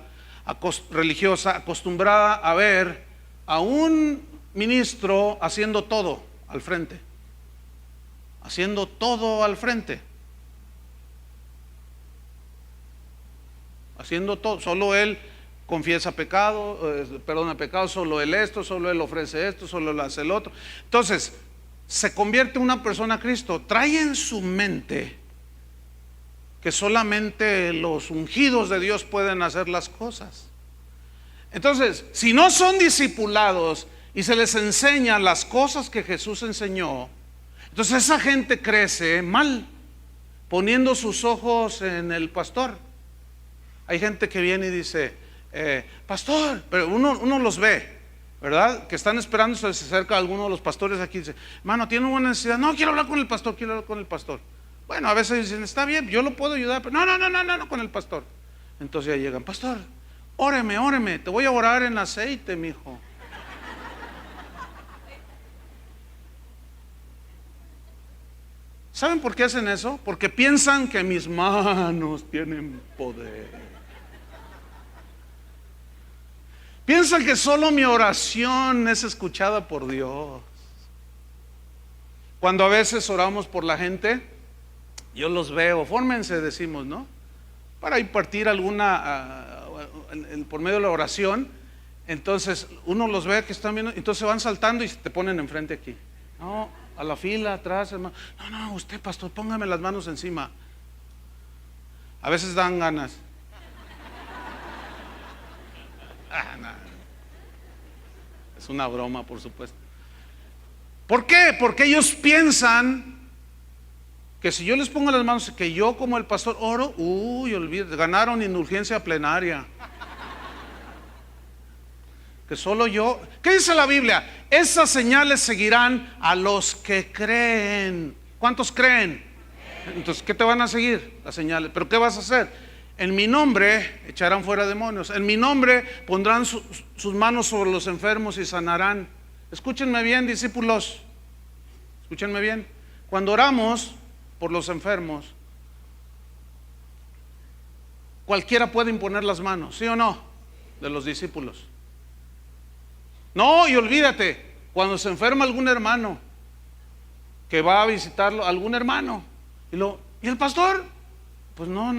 religiosa acostumbrada a ver a un ministro haciendo todo al frente. Haciendo todo al frente. Haciendo todo. Solo él confiesa pecado, perdona pecado, solo él esto, solo él ofrece esto, solo él hace el otro. Entonces, se convierte una persona a Cristo. Trae en su mente que solamente los ungidos de Dios pueden hacer las cosas. Entonces, si no son discipulados y se les enseña las cosas que Jesús enseñó, entonces esa gente crece mal, poniendo sus ojos en el pastor. Hay gente que viene y dice, pastor, pero uno los ve, ¿verdad? Que están esperando, se acerca a alguno de los pastores aquí y dice, hermano, ¿tiene una buena necesidad? No, quiero hablar con el pastor, quiero hablar con el pastor. Bueno, a veces dicen, está bien, yo lo puedo ayudar, pero no, con el pastor. Entonces ya llegan, pastor, óreme, te voy a orar en aceite, mijo. ¿Saben por qué hacen eso? Porque piensan que mis manos tienen poder. Piensan que solo mi oración es escuchada por Dios. Cuando a veces oramos por la gente, yo los veo, fórmense, decimos, ¿no? Para impartir alguna, por medio de la oración. Entonces uno los ve que están viendo, entonces van saltando y te ponen enfrente aquí. No, a la fila, atrás, hermano. No, usted, pastor, póngame las manos encima. A veces dan ganas. No. Es una broma, por supuesto. ¿Por qué? Porque ellos piensan que si yo les pongo las manos, que yo como el pastor oro, olvídate, ganaron indulgencia plenaria. Que solo yo. ¿Qué dice la Biblia? Esas señales seguirán a los que creen. ¿Cuántos creen? Entonces, ¿qué te van a seguir? Las señales. ¿Pero qué vas a hacer? En mi nombre echarán fuera demonios. En mi nombre pondrán sus manos sobre los enfermos y sanarán. Escúchenme bien, discípulos. Escúchenme bien. Cuando oramos por los enfermos, cualquiera puede imponer las manos, ¿sí o no? De los discípulos. No, y olvídate, cuando se enferma algún hermano que va a visitarlo, algún hermano, ¿y el pastor? Pues no,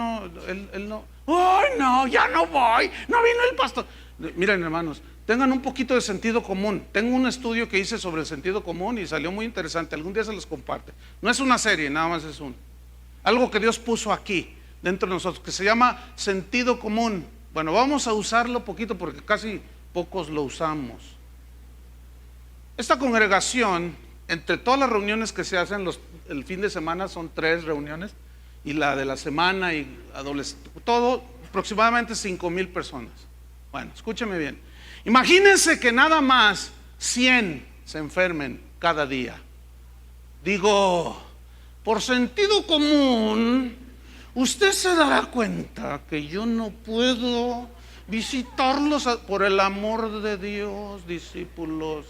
él no. ¡Ay, no, ya no voy! No vino el pastor. Miren, hermanos, tengan un poquito de sentido común. Tengo un estudio que hice sobre el sentido común y salió muy interesante. Algún día se los comparte. No es una serie, nada más es algo que Dios puso aquí, dentro de nosotros, que se llama sentido común. Bueno, vamos a usarlo poquito porque casi pocos lo usamos. Esta congregación, entre todas las reuniones que se hacen el fin de semana, son 3 reuniones, y la de la semana y todo aproximadamente 5,000 personas. Bueno, escúcheme bien. Imagínense que nada más 100 se enfermen cada día. Digo, por sentido común, usted se dará cuenta que yo no puedo visitarlos por el amor de Dios, discípulos.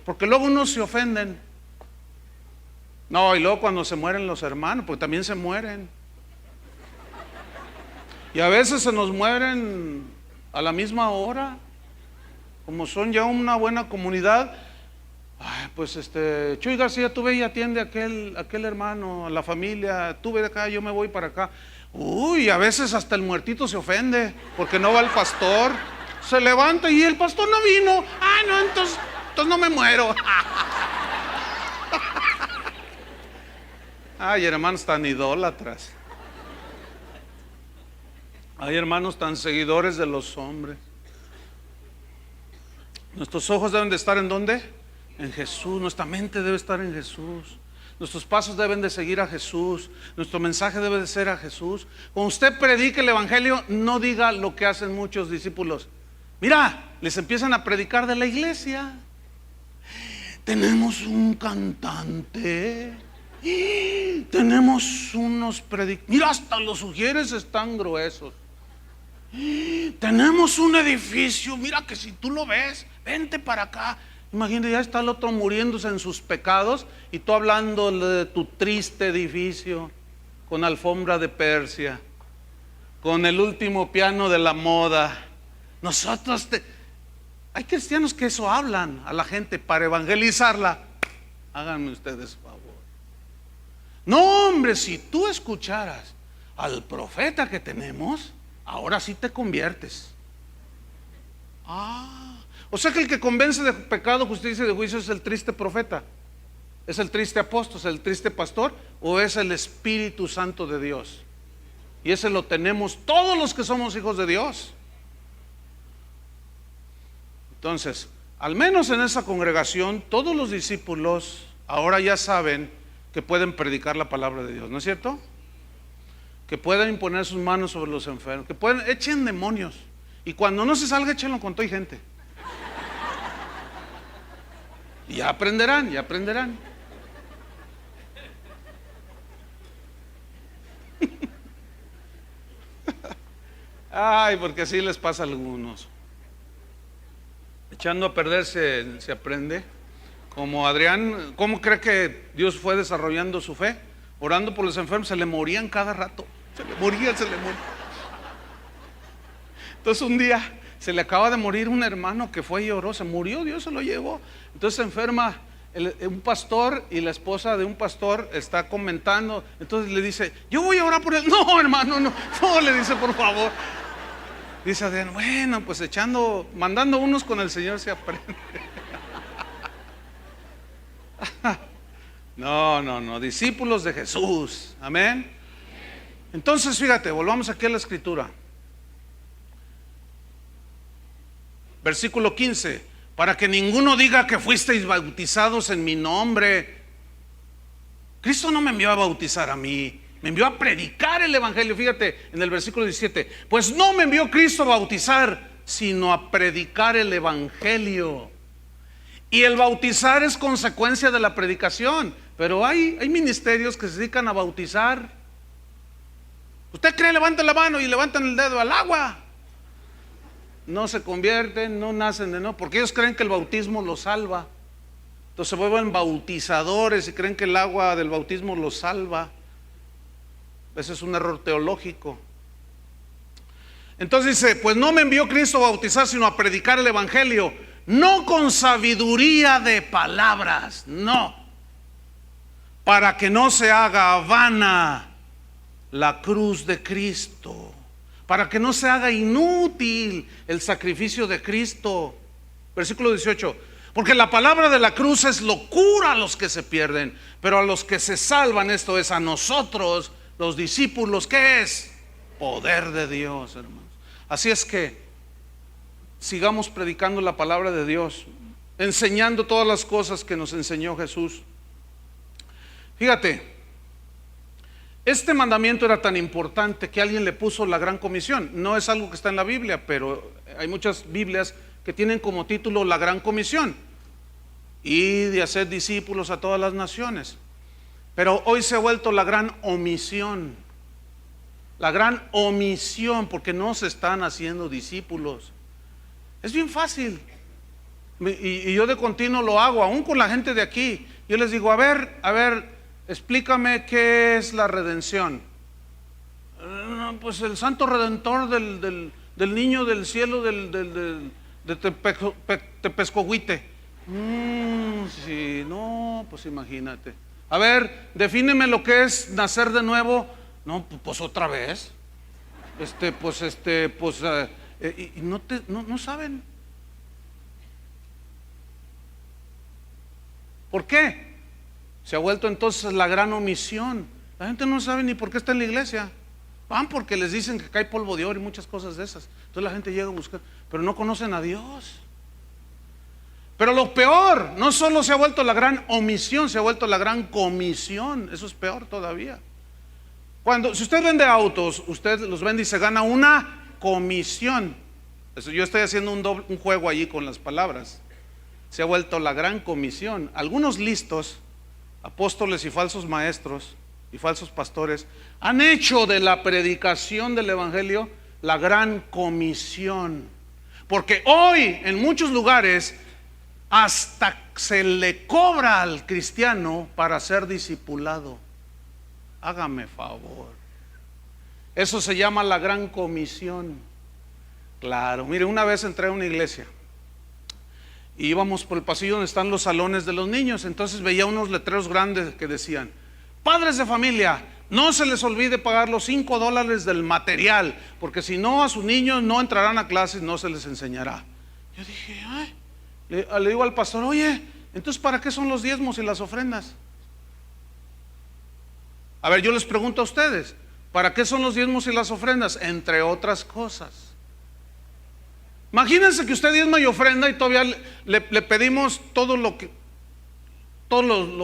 Porque luego unos se ofenden. No, y luego cuando se mueren los hermanos, porque también se mueren. Y a veces se nos mueren a la misma hora. Como son ya una buena comunidad. Pues Chuy García, tú ve y atiende a aquel hermano, a la familia. Tú ve de acá, yo me voy para acá. A veces hasta el muertito se ofende porque no va el pastor. Se levanta y el pastor no vino. No, entonces no me muero. Ay, hermanos tan idólatras. Hay hermanos tan seguidores de los hombres. Nuestros ojos deben de estar ¿en dónde? En Jesús. Nuestra mente debe estar en Jesús. Nuestros pasos deben de seguir a Jesús. Nuestro mensaje debe de ser a Jesús. Cuando usted predique el evangelio, no diga lo que hacen muchos discípulos. Mira, les empiezan a predicar de la iglesia. Tenemos un cantante. Tenemos unos predicadores. Mira, hasta los sugieres están gruesos. Tenemos un edificio. Mira que si tú lo ves, vente para acá. Imagínate, ya está el otro muriéndose en sus pecados y tú hablando de tu triste edificio con alfombra de Persia, con el último piano de la moda. Hay cristianos que eso hablan a la gente para evangelizarla. Háganme ustedes favor. No, hombre, si tú escucharas al profeta que tenemos, ahora sí te conviertes. O sea que el que convence de pecado, justicia y de juicio es el triste profeta, es el triste apóstol, es el triste pastor, o es el Espíritu Santo de Dios. Y ese lo tenemos todos los que somos hijos de Dios. Entonces, al menos en esa congregación, todos los discípulos ahora ya saben que pueden predicar la palabra de Dios, ¿no es cierto? Que pueden imponer sus manos sobre los enfermos, que echen demonios, y cuando no se salga, échenlo con toda gente. Y ya aprenderán. Ay, porque así les pasa a algunos. Echando a perder se aprende. Como Adrián, ¿cómo cree que Dios fue desarrollando su fe? Orando por los enfermos, se le morían cada rato. Se le morían. Entonces un día se le acaba de morir un hermano que fue y oró, se murió, Dios se lo llevó. Entonces se enferma un pastor y la esposa de un pastor está comentando. Entonces le dice, yo voy a orar por él. No, hermano, no, le dice, por favor. Dice Adrián, bueno, pues mandando unos con el Señor se aprende. No, discípulos de Jesús, amén. Entonces fíjate, volvamos aquí a la escritura. Versículo 15. para que ninguno diga que fuisteis bautizados en mi nombre. Cristo no me envió a bautizar a mí, me envió a predicar el evangelio. Fíjate en el versículo 17, pues no me envió Cristo a bautizar, sino a predicar el evangelio. Y el bautizar es consecuencia de la predicación. Pero hay ministerios que se dedican a bautizar. Usted cree, levanten la mano y levantan el dedo al agua. No se convierten, no nacen de nuevo, porque ellos creen que el bautismo los salva. Entonces se vuelven bautizadores y creen que el agua del bautismo los salva. Ese es un error teológico. Entonces dice, pues no me envió Cristo a bautizar, sino a predicar el evangelio, no con sabiduría de palabras, no, para que no se haga vana la cruz de Cristo, para que no se haga inútil el sacrificio de Cristo. Versículo 18, porque la palabra de la cruz es locura a los que se pierden, pero a los que se salvan, esto es, a nosotros, los discípulos, ¿qué es? Poder de Dios, hermanos. Así es que sigamos predicando la palabra de Dios, enseñando todas las cosas que nos enseñó Jesús. Fíjate, este mandamiento era tan importante que alguien le puso la gran comisión. No es algo que está en la Biblia, pero hay muchas Biblias que tienen como título la gran comisión, y de hacer discípulos a todas las naciones. Pero hoy se ha vuelto la gran omisión. La gran omisión, porque no se están haciendo discípulos. Es bien fácil, y yo de continuo lo hago, aún con la gente de aquí. Yo les digo, a ver, explícame qué es la redención. Pues el santo redentor del niño del cielo de Tepezcohuite. Sí, no, pues imagínate. A ver, defíneme lo que es nacer de nuevo. No, pues otra vez. Y no saben. ¿Por qué? Se ha vuelto entonces la gran omisión. La gente no sabe ni por qué está en la iglesia. Van porque les dicen que cae polvo de oro y muchas cosas de esas. Entonces la gente llega a buscar, pero no conocen a Dios. Pero lo peor, no solo se ha vuelto la gran omisión, se ha vuelto la gran comisión. Eso es peor todavía. Si usted vende autos, usted los vende y se gana una comisión. Eso, yo estoy haciendo un juego allí con las palabras. Se ha vuelto la gran comisión. Algunos listos, apóstoles y falsos maestros y falsos pastores, han hecho de la predicación del evangelio la gran comisión. Porque hoy en muchos lugares hasta se le cobra al cristiano para ser discipulado. Hágame favor. Eso se llama la gran comisión. Claro, mire, una vez entré a una iglesia y íbamos por el pasillo donde están los salones de los niños. Entonces veía unos letreros grandes que decían: padres de familia, no se les olvide pagar los $5 del material, porque si no, a sus niños no entrarán a clases, no se les enseñará. Yo dije, le digo al pastor, oye, entonces ¿para qué son los diezmos y las ofrendas? A ver, yo les pregunto a ustedes, ¿para qué son los diezmos y las ofrendas? Entre otras cosas. Imagínense que usted diezma y ofrenda y todavía le pedimos todo lo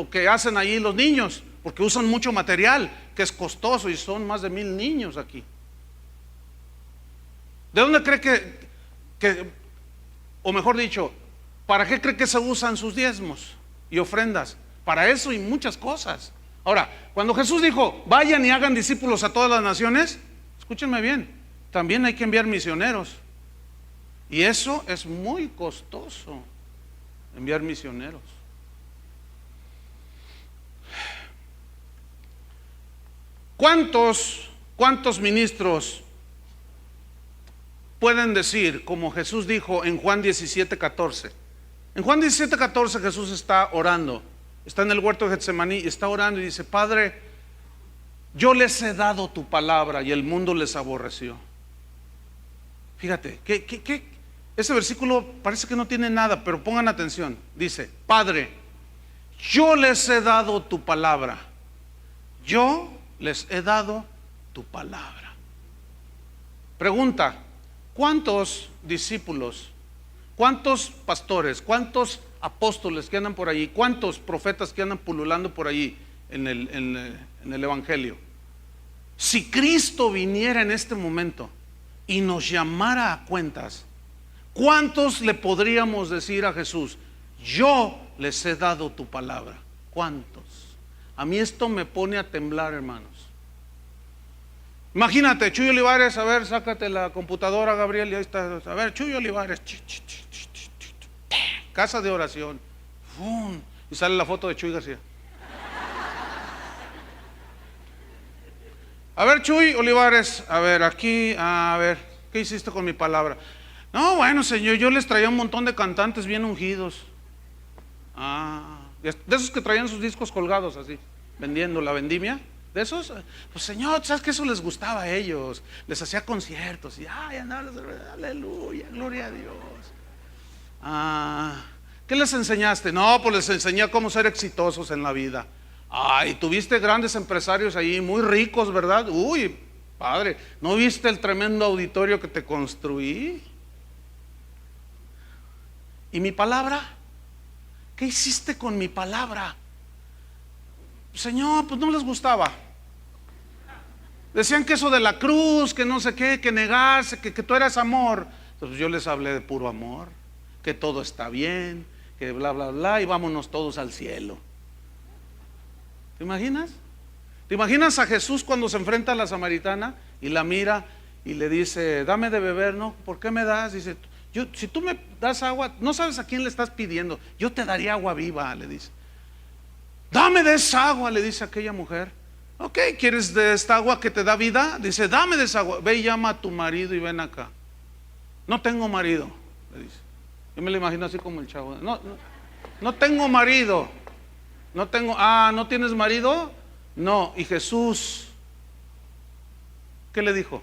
que hacen allí los niños, porque usan mucho material que es costoso y son más de 1000 niños aquí. ¿De dónde cree o mejor dicho, para qué cree que se usan sus diezmos y ofrendas? Para eso y muchas cosas. Ahora, cuando Jesús dijo, vayan y hagan discípulos a todas las naciones, escúchenme bien, también hay que enviar misioneros. Y eso es muy costoso, enviar misioneros. ¿Cuántos ministros pueden decir, como Jesús dijo en Juan 17:14? En Juan 17:14 Jesús está orando, está en el huerto de Getsemaní y está orando y dice, Padre, yo les he dado tu palabra y el mundo les aborreció. Fíjate, ese versículo parece que no tiene nada, pero pongan atención. Dice, Padre, yo les he dado tu palabra. Yo les he dado tu palabra. Pregunta, ¿cuántos discípulos ¿Cuántos pastores, cuántos apóstoles que andan por allí, cuántos profetas que andan pululando por allí en el Evangelio? Si Cristo viniera en este momento y nos llamara a cuentas, ¿cuántos le podríamos decir a Jesús: yo les he dado tu palabra? ¿Cuántos? A mí esto me pone a temblar, hermanos. Imagínate, Chuy Olivares, a ver, sácate la computadora, Gabriel, y ahí está. A ver, Chuy Olivares, casa de oración, ¡fum! Y sale la foto de Chuy García. A ver, Chuy Olivares, a ver, aquí, a ver, ¿qué hiciste con mi palabra? No, bueno, Señor, yo les traía un montón de cantantes bien ungidos. De esos que traían sus discos colgados así, vendiendo la vendimia. De esos, pues Señor, ¿sabes que eso les gustaba a ellos? Les hacía conciertos y aleluya, gloria a Dios. ¿Qué les enseñaste? No, pues les enseñé cómo ser exitosos en la vida. Y tuviste grandes empresarios ahí, muy ricos, ¿verdad? Uy, padre, ¿no viste el tremendo auditorio que te construí? ¿Y mi palabra? ¿Qué hiciste con mi palabra? Señor, pues no les gustaba. Decían que eso de la cruz, que no sé qué, que negarse, que tú eras amor. Entonces yo les hablé de puro amor, que todo está bien, que bla, bla, bla, y vámonos todos al cielo. ¿Te imaginas? ¿Te imaginas a Jesús cuando se enfrenta a la samaritana y la mira y le dice: dame de beber? No, ¿por qué me das? Dice: si tú me das agua, no sabes a quién le estás pidiendo, yo te daría agua viva, le dice. Dame de esa agua, le dice aquella mujer. Ok, ¿quieres de esta agua que te da vida? Dice: dame de esa agua, ve y llama a tu marido y ven acá. No tengo marido, le dice. Yo me lo imagino así como el chavo. No tengo marido. No tengo, ¿no tienes marido? No. Y Jesús, ¿qué le dijo?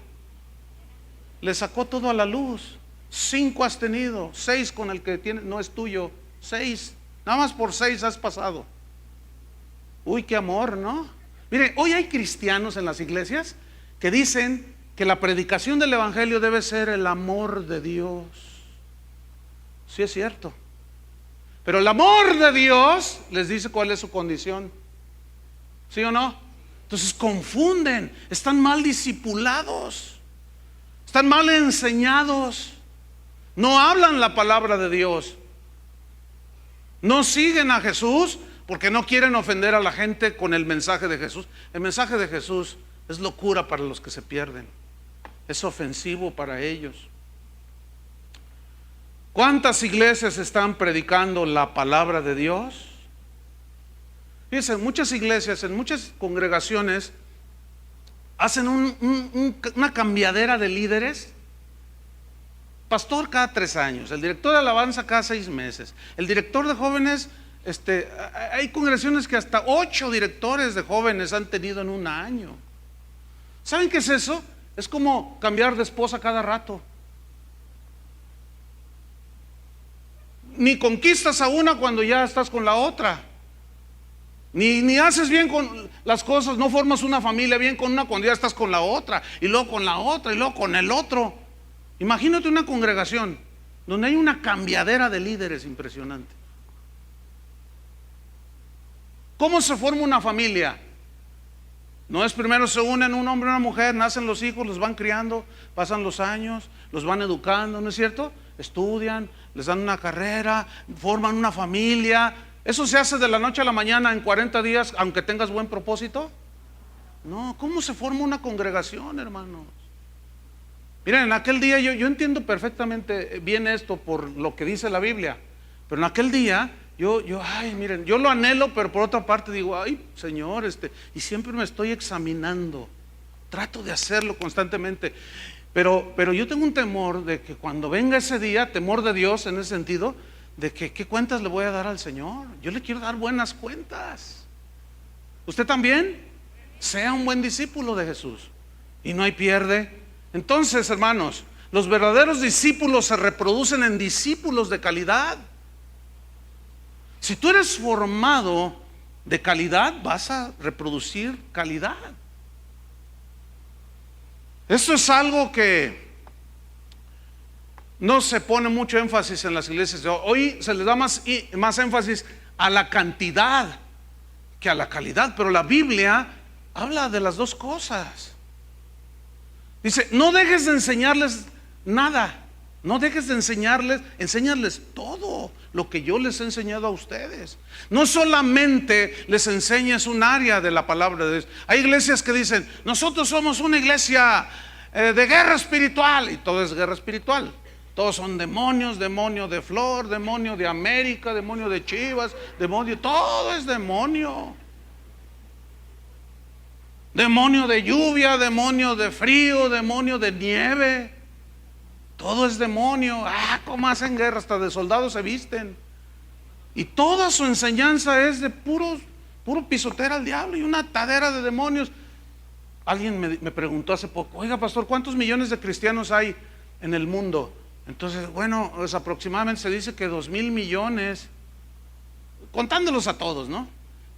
Le sacó todo a la luz. 5 has tenido, 6 con el que tienes, no es tuyo. 6, nada más por 6 has pasado. Uy, qué amor, ¿no? Mire, hoy hay cristianos en las iglesias que dicen que la predicación del evangelio debe ser el amor de Dios. Sí, es cierto. Pero el amor de Dios les dice cuál es su condición. ¿Sí o no? Entonces confunden, están mal discipulados, están mal enseñados, no hablan la palabra de Dios, no siguen a Jesús porque no quieren ofender a la gente con el mensaje de Jesús. El mensaje de Jesús es locura para los que se pierden, es ofensivo para ellos. ¿Cuántas iglesias están predicando la palabra de Dios? Fíjense, muchas iglesias, en muchas congregaciones hacen una cambiadera de líderes. Pastor cada 3 años, el director de alabanza cada 6 meses, el director de jóvenes, hay congregaciones que hasta 8 directores de jóvenes han tenido en un año. ¿Saben qué es eso? Es como cambiar de esposa cada rato. Ni conquistas a una cuando ya estás con la otra, ni haces bien con las cosas, no formas una familia bien con una cuando ya estás con la otra, y luego con la otra, y luego con el otro. Imagínate una congregación donde hay una cambiadera de líderes impresionante. ¿Cómo se forma una familia? No es primero se unen un hombre y una mujer, nacen los hijos, los van criando, pasan los años, los van educando, ¿no es cierto? Estudian, les dan una carrera, forman una familia. ¿Eso se hace de la noche a la mañana en 40 días, aunque tengas buen propósito? No. ¿Cómo se forma una congregación, hermanos? Miren, en aquel día yo entiendo perfectamente bien esto por lo que dice la Biblia, pero en aquel día miren, yo lo anhelo, pero por otra parte digo: ay, Señor, y siempre me estoy examinando, trato de hacerlo constantemente, pero yo tengo un temor de que cuando venga ese día, temor de Dios en ese sentido, de que qué cuentas le voy a dar al Señor. Yo le quiero dar buenas cuentas. ¿Usted también? Sea un buen discípulo de Jesús y no hay pierde. Entonces, hermanos, los verdaderos discípulos se reproducen en discípulos de calidad. Si tú eres formado de calidad, vas a reproducir calidad. Eso es algo que no se pone mucho énfasis en las iglesias. Hoy se les da más énfasis a la cantidad que a la calidad, pero la Biblia habla de las dos cosas. Dice, no dejes de enseñarles nada, no dejes de enséñales todo lo que yo les he enseñado a ustedes. No solamente les enseñes un área de la palabra de Dios. Hay iglesias que dicen, nosotros somos una iglesia de guerra espiritual, y todo es guerra espiritual. Todos son demonios, demonio de Flor, demonio de América, demonio de Chivas, demonio, todo es demonio. Demonio de lluvia, demonio de frío, demonio de nieve. Todo es demonio. ¿Cómo hacen guerra? Hasta de soldados se visten. Y toda su enseñanza es de puro pisotera al diablo y una atadera de demonios. Alguien me preguntó hace poco, oiga pastor, ¿cuántos millones de cristianos hay en el mundo? Entonces, bueno, pues aproximadamente se dice que 2,000 millones, contándolos a todos, ¿no?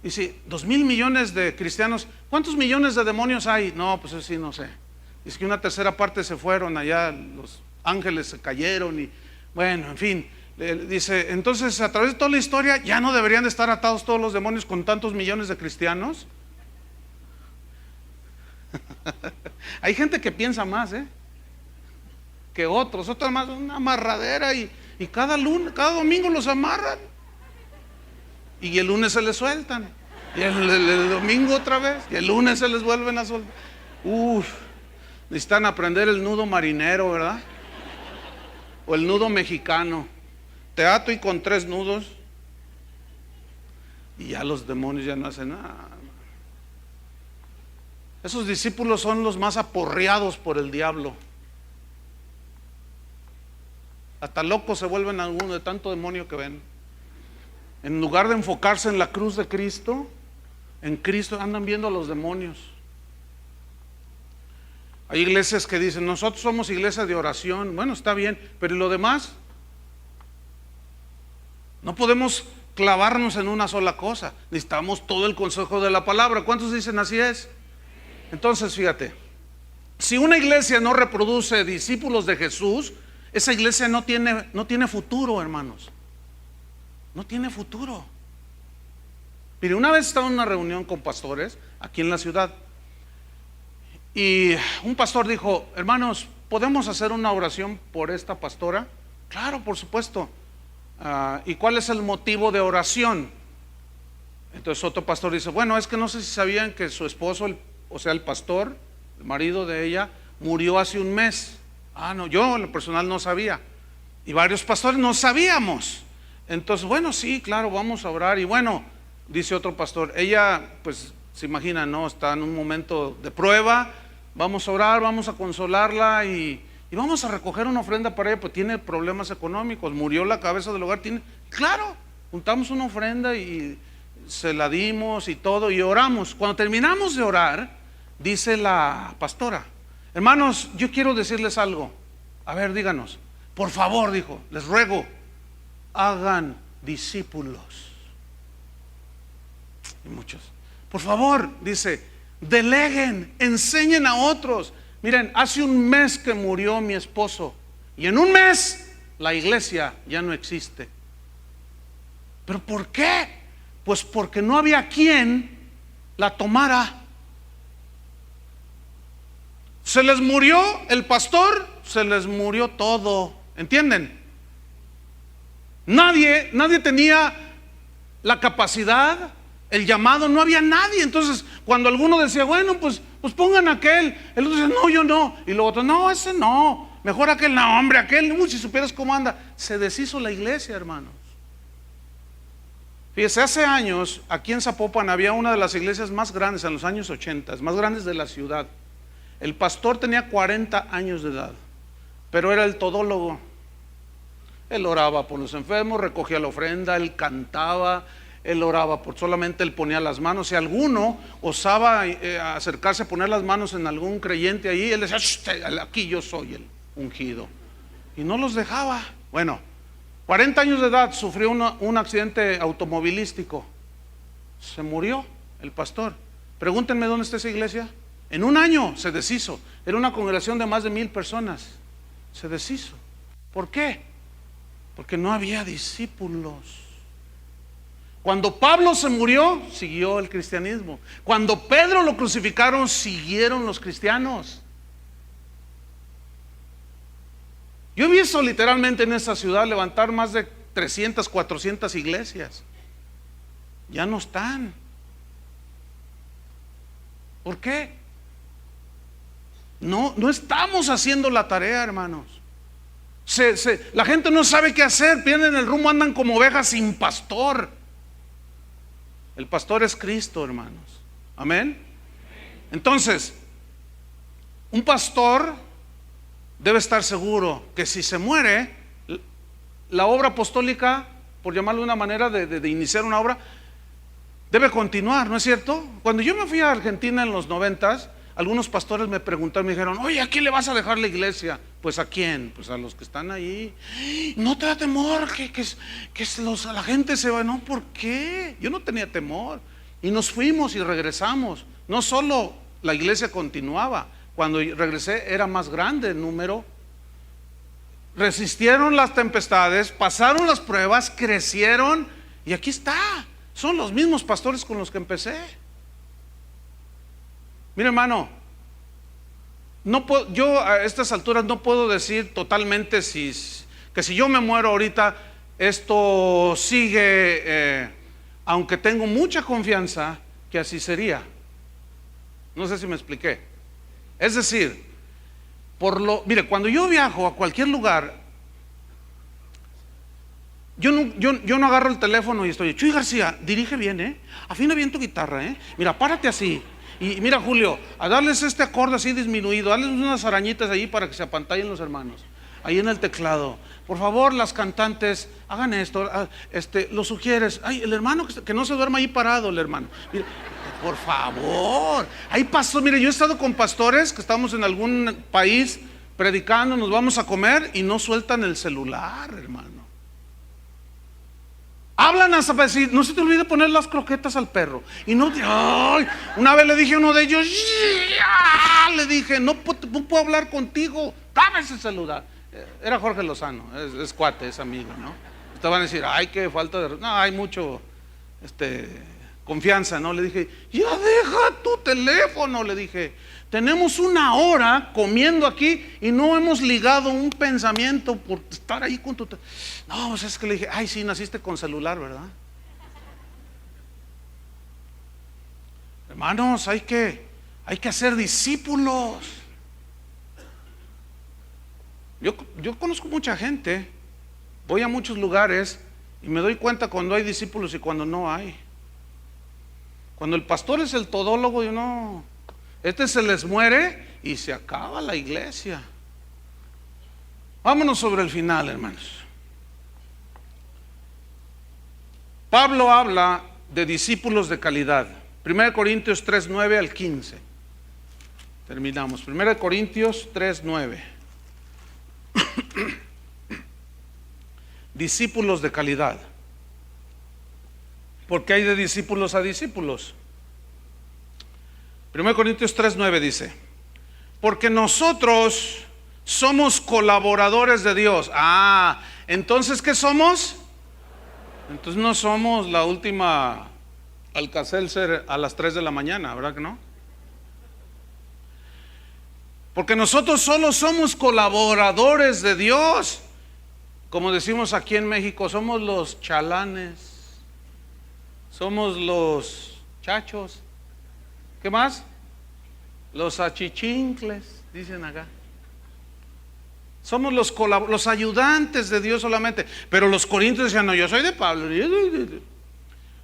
Dice, 2,000 millones de cristianos. ¿Cuántos millones de demonios hay? No, pues eso sí, no sé. Es que una tercera parte se fueron allá, los ángeles se cayeron y bueno, en fin. Dice, entonces a través de toda la historia ya no deberían de estar atados todos los demonios con tantos millones de cristianos. Hay gente que piensa más, que otros más, una amarradera y cada domingo los amarran y el lunes se les sueltan y el domingo otra vez y el lunes se les vuelven a soltar. Necesitan aprender el nudo marinero, ¿verdad? O el nudo mexicano. Te ato y con 3 nudos y ya los demonios ya no hacen nada. Esos discípulos son los más aporreados por el diablo. Hasta locos se vuelven algunos de tanto demonio que ven. En lugar de enfocarse en la cruz de Cristo, en Cristo andan viendo a los demonios. Hay iglesias que dicen, nosotros somos iglesia de oración. Bueno, está bien, pero ¿y lo demás? No podemos clavarnos en una sola cosa. Necesitamos todo el consejo de la palabra. ¿Cuántos dicen así es? Entonces, fíjate, si una iglesia no reproduce discípulos de Jesús, esa iglesia no tiene futuro, hermanos. No tiene futuro. Mire, una vez estaba en una reunión con pastores aquí en la ciudad y un pastor dijo, hermanos, ¿podemos hacer una oración por esta pastora? Claro, por supuesto. ¿Y cuál es el motivo de oración? Entonces otro pastor dice, bueno, es que no sé si sabían que su esposo, el pastor, el marido de ella, murió hace un mes. No, yo en lo personal no sabía. Y varios pastores no sabíamos. Entonces, bueno, sí, claro, vamos a orar. Y bueno, dice otro pastor, ella, pues, se imagina, ¿no? Está en un momento de prueba. Vamos a orar, vamos a consolarla y vamos a recoger una ofrenda para ella, pues tiene problemas económicos, murió la cabeza del hogar. Claro, juntamos una ofrenda y se la dimos y todo y oramos. Cuando terminamos de orar, dice la pastora, hermanos, yo quiero decirles algo. A ver, díganos. Por favor, dijo, les ruego, hagan discípulos. Y muchos, por favor, dice, deleguen, enseñen a otros. Miren, hace un mes que murió mi esposo y en un mes la iglesia ya no existe. ¿Pero por qué? Pues porque no había quien la tomara. Se les murió el pastor, se les murió todo. ¿Entienden? Nadie tenía la capacidad, el llamado, no había nadie. Entonces, cuando alguno decía, bueno, pues pongan aquel, el otro decía, no, yo no. Y luego otro, no, ese no, mejor aquel, no, hombre, aquel, si supieras cómo anda. Se deshizo la iglesia, hermanos. Fíjese, hace años, aquí en Zapopan había una de las iglesias más grandes, en los años 80, más grandes de la ciudad. El pastor tenía 40 años de edad, pero era el todólogo. Él oraba por los enfermos, recogía la ofrenda, él cantaba, él oraba por, solamente él ponía las manos. Si alguno osaba acercarse a poner las manos en algún creyente ahí, él decía, aquí yo soy el ungido. Y no los dejaba. Bueno, 40 años de edad, sufrió un accidente automovilístico. Se murió el pastor. Pregúntenme dónde está esa iglesia. En un año se deshizo. Era una congregación de más de 1,000 personas. Se deshizo. ¿Por qué? Porque no había discípulos. Cuando Pablo se murió, siguió el cristianismo. Cuando Pedro lo crucificaron, siguieron los cristianos. Yo he visto literalmente en esa ciudad levantar más de 300, 400 iglesias. Ya no están. ¿Por qué? No estamos haciendo la tarea, hermanos. La gente no sabe qué hacer, pierden el rumbo, andan como ovejas sin pastor. El pastor es Cristo, hermanos. Amén. Entonces, un pastor debe estar seguro que si se muere, la obra apostólica, por llamarlo de una manera de iniciar una obra, debe continuar, ¿no es cierto? Cuando yo me fui a Argentina en los 90, algunos pastores me preguntaron, me dijeron: oye, ¿a quién le vas a dejar la iglesia? Pues ¿a quién? Pues a los que están ahí. No te da temor que la gente se va. No, ¿por qué? Yo no tenía temor. Y nos fuimos y regresamos. No solo la iglesia continuaba, cuando regresé era más grande el número. Resistieron las tempestades, pasaron las pruebas, crecieron y aquí está. Son los mismos pastores con los que empecé. Mire, hermano, yo a estas alturas no puedo decir totalmente que si yo me muero ahorita, esto sigue, aunque tengo mucha confianza que así sería. No sé si me expliqué. Es decir, mire, cuando yo viajo a cualquier lugar, yo no agarro el teléfono y estoy: Chuy García, dirige bien, afina bien tu guitarra, mira, párate así. Y mira, Julio, a darles este acorde así disminuido, darles unas arañitas ahí para que se apantallen los hermanos, ahí en el teclado. Por favor, las cantantes, hagan esto, lo sugieres. Ay, el hermano que no se duerma ahí parado, el hermano. Mira, por favor. Hay pastores, mire, yo he estado con pastores que estamos en algún país predicando, nos vamos a comer y no sueltan el celular, hermano. Hablan hasta para decir: no se te olvide poner las croquetas al perro. Y no, ay, una vez le dije a uno de ellos, le dije: no puedo hablar contigo, dame ese celular. Era Jorge Lozano, es cuate, es amigo, ¿no? Estaban a decir: ay, qué falta de... No, hay mucho confianza, ¿no? Le dije: ya deja tu teléfono, le dije. Tenemos una hora comiendo aquí y no hemos ligado un pensamiento por estar ahí con tu... No, pues es que le dije: ay, sí, naciste con celular, ¿verdad? Hermanos, hay que hacer discípulos. Yo conozco mucha gente, voy a muchos lugares y me doy cuenta cuando hay discípulos y cuando no hay. Cuando el pastor es el todólogo, yo no... se les muere y se acaba la iglesia. Vámonos sobre el final, hermanos. Pablo habla de discípulos de calidad. 1 Corintios 3:9 al 15. Terminamos. 1 Corintios 3:9. Discípulos de calidad. Porque hay de discípulos a discípulos. 1 Corintios 3:9 dice: porque nosotros somos colaboradores de Dios. Entonces, ¿qué somos? Entonces no somos la última Alka-Seltzer a las 3 de la mañana, ¿verdad que no? Porque nosotros solo somos colaboradores de Dios. Como decimos aquí en México, somos los chalanes, somos los chachos. ¿Qué más? Los achichincles, dicen acá. Somos los ayudantes de Dios solamente. Pero los corintios decían: no, yo soy de Pablo.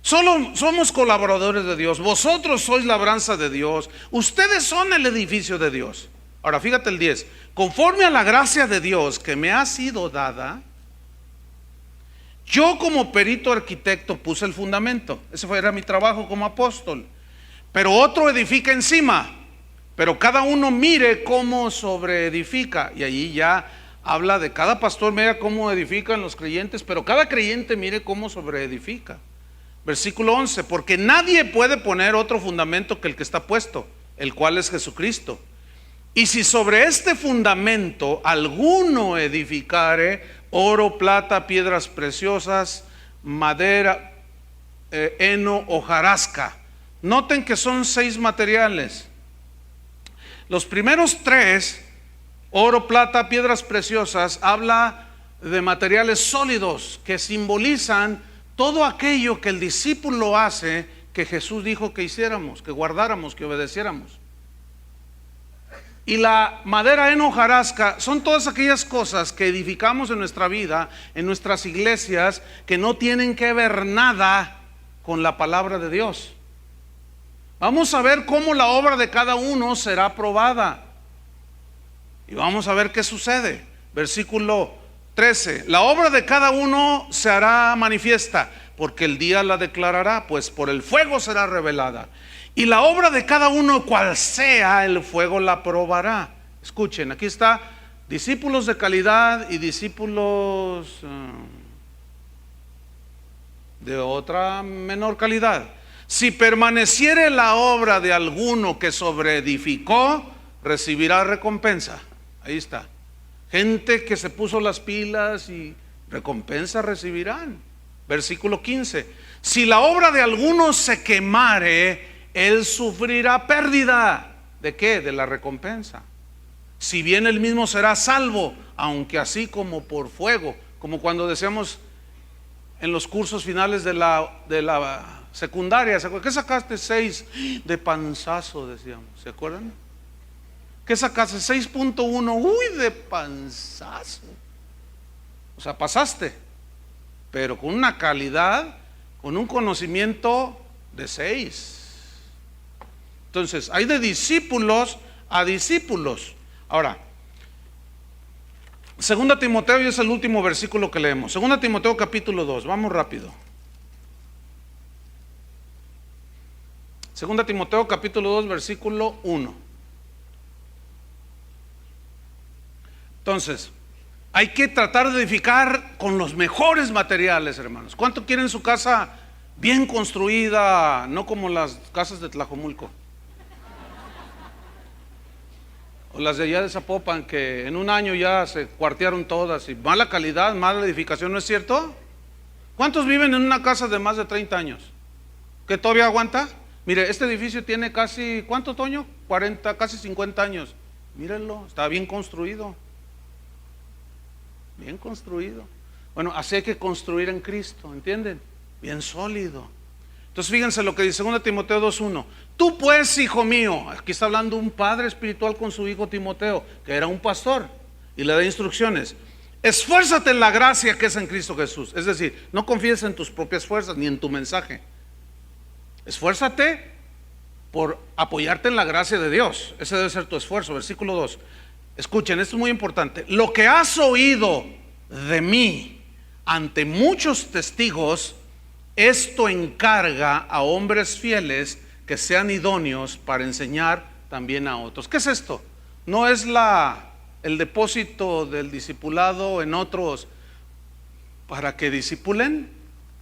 Solo somos colaboradores de Dios. Vosotros sois labranza de Dios. Ustedes son el edificio de Dios. Ahora fíjate el 10. Conforme a la gracia de Dios que me ha sido dada, yo como perito arquitecto puse el fundamento. Era mi trabajo como apóstol. Pero otro edifica encima. Pero cada uno mire cómo sobreedifica. Y allí ya habla de cada pastor, mira cómo edifican los creyentes, pero cada creyente mire cómo sobreedifica. Versículo 11: porque nadie puede poner otro fundamento que el que está puesto, el cual es Jesucristo. Y si sobre este fundamento alguno edificare, oro, plata, piedras preciosas, madera, heno, hojarasca. Noten que son 6 materiales. Los primeros 3, oro, plata, piedras preciosas, habla de materiales sólidos que simbolizan todo aquello que el discípulo hace, que Jesús dijo que hiciéramos, que guardáramos, que obedeciéramos. Y la madera, heno, hojarasca son todas aquellas cosas que edificamos en nuestra vida, en nuestras iglesias, que no tienen que ver nada con la palabra de Dios. Vamos a ver cómo la obra de cada uno será probada. Y vamos a ver qué sucede. Versículo 13. La obra de cada uno se hará manifiesta, porque el día la declarará, pues por el fuego será revelada. Y la obra de cada uno, cual sea, el fuego la probará. Escuchen, aquí está: discípulos de calidad y discípulos de otra menor calidad. Si permaneciere la obra de alguno que sobreedificó, recibirá recompensa. Ahí está. Gente que se puso las pilas y recompensa recibirán. Versículo 15. Si la obra de alguno se quemare, él sufrirá pérdida. ¿De qué? De la recompensa. Si bien él mismo será salvo, aunque así como por fuego. Como cuando decíamos en los cursos finales de la secundaria, ¿qué sacaste? 6 de panzazo, decíamos, ¿se acuerdan? ¿Qué sacaste? 6.1, uy, de panzazo. O sea, pasaste, pero con una calidad, con un conocimiento de 6. Entonces, hay de discípulos a discípulos. Ahora, 2 Timoteo, y es el último versículo que leemos. 2 Timoteo capítulo 2, vamos rápido. 2 Timoteo capítulo 2, versículo 1. Entonces, hay que tratar de edificar con los mejores materiales, hermanos. ¿Cuánto quieren su casa bien construida? No como las casas de Tlajomulco o las de allá de Zapopan, que en un año ya se cuartearon todas, y mala calidad, mala edificación, ¿no es cierto? ¿Cuántos viven en una casa de más de 30 años? ¿Que todavía aguanta? Mire, este edificio tiene casi, ¿cuánto, Toño? 40, casi 50 años. Mírenlo, está bien construido. Bien construido. Bueno, así hay que construir en Cristo, ¿entienden? Bien sólido. Entonces fíjense lo que dice 2 Timoteo 2.1. Tú pues, hijo mío, aquí está hablando un padre espiritual con su hijo Timoteo, que era un pastor, y le da instrucciones. Esfuérzate en la gracia que es en Cristo Jesús. Es decir, no confíes en tus propias fuerzas ni en tu mensaje. Esfuérzate por apoyarte en la gracia de Dios. Ese debe ser tu esfuerzo. Versículo 2. Escuchen, esto es muy importante. Lo que has oído de mí ante muchos testigos, esto encarga a hombres fieles que sean idóneos para enseñar también a otros. ¿Qué es esto? No es el depósito del discipulado en otros para que discipulen,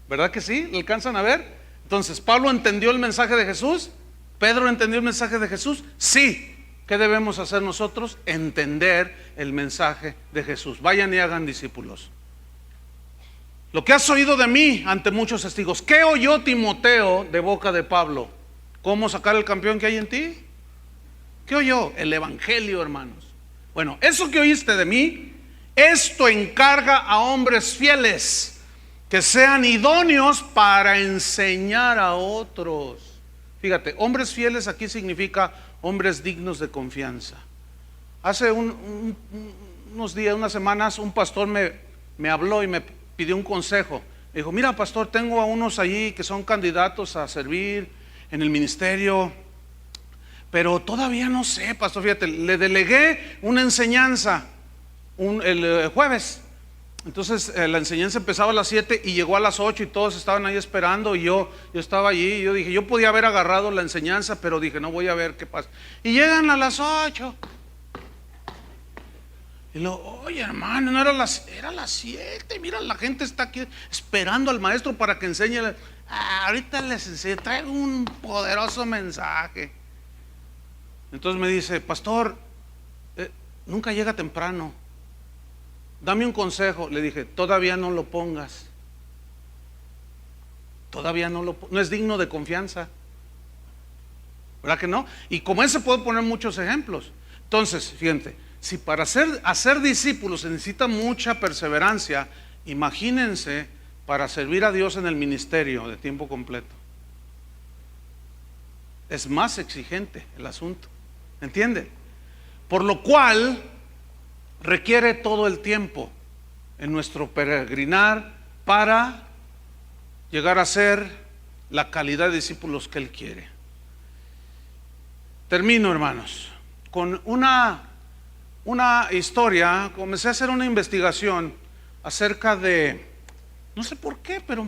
¿verdad que sí? ¿Lo alcanzan a ver? Entonces, ¿Pablo entendió el mensaje de Jesús? ¿Pedro entendió el mensaje de Jesús? Sí. ¿Qué debemos hacer nosotros? Entender el mensaje de Jesús. Vayan y hagan discípulos. Lo que has oído de mí ante muchos testigos. ¿Qué oyó Timoteo de boca de Pablo? ¿Cómo sacar el campeón que hay en ti? ¿Qué oyó? El evangelio, hermanos. Bueno, eso que oíste de mí, esto encarga a hombres fieles que sean idóneos para enseñar a otros. Fíjate, hombres fieles aquí significa hombres dignos de confianza. Hace unos días, unas semanas, un pastor me habló y me pidió un consejo. Me dijo: mira, pastor, tengo a unos allí que son candidatos a servir en el ministerio, pero todavía no sé, pastor. Fíjate, le delegué una enseñanza el jueves. Entonces la enseñanza empezaba a las 7 y llegó a las 8 y todos estaban ahí esperando, y yo estaba allí, y yo dije, yo podía haber agarrado la enseñanza, pero dije, no, voy a ver qué pasa. Y llegan a las 8. Y luego, oye, hermano, no era las 7, mira, la gente está aquí esperando al maestro para que enseñe. Ahorita les enseño, traigo un poderoso mensaje. Entonces me dice: pastor, nunca llega temprano. Dame un consejo. Le dije, todavía no lo pongas. Todavía no es digno de confianza. ¿Verdad que no? Y como ese puedo poner muchos ejemplos. Entonces, fíjense, si para hacer discípulos se necesita mucha perseverancia, imagínense para servir a Dios en el ministerio de tiempo completo. Es más exigente el asunto, ¿entienden? Por lo cual requiere todo el tiempo en nuestro peregrinar para llegar a ser la calidad de discípulos que Él quiere. Termino, hermanos, con una historia. Comencé a hacer una investigación acerca de, no sé por qué, pero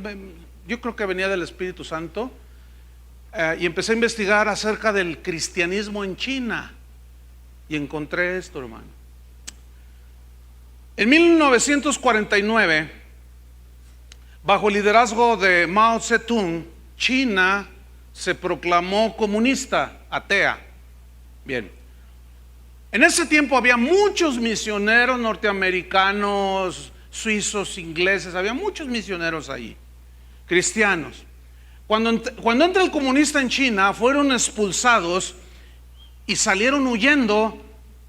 yo creo que venía del Espíritu Santo, y empecé a investigar acerca del cristianismo en China, y encontré esto, hermano. En 1949, bajo el liderazgo de Mao Zedong, China se proclamó comunista, atea. Bien, en ese tiempo había muchos misioneros norteamericanos, suizos, ingleses, había muchos misioneros ahí, cristianos. Cuando entra el comunista en China, fueron expulsados y salieron huyendo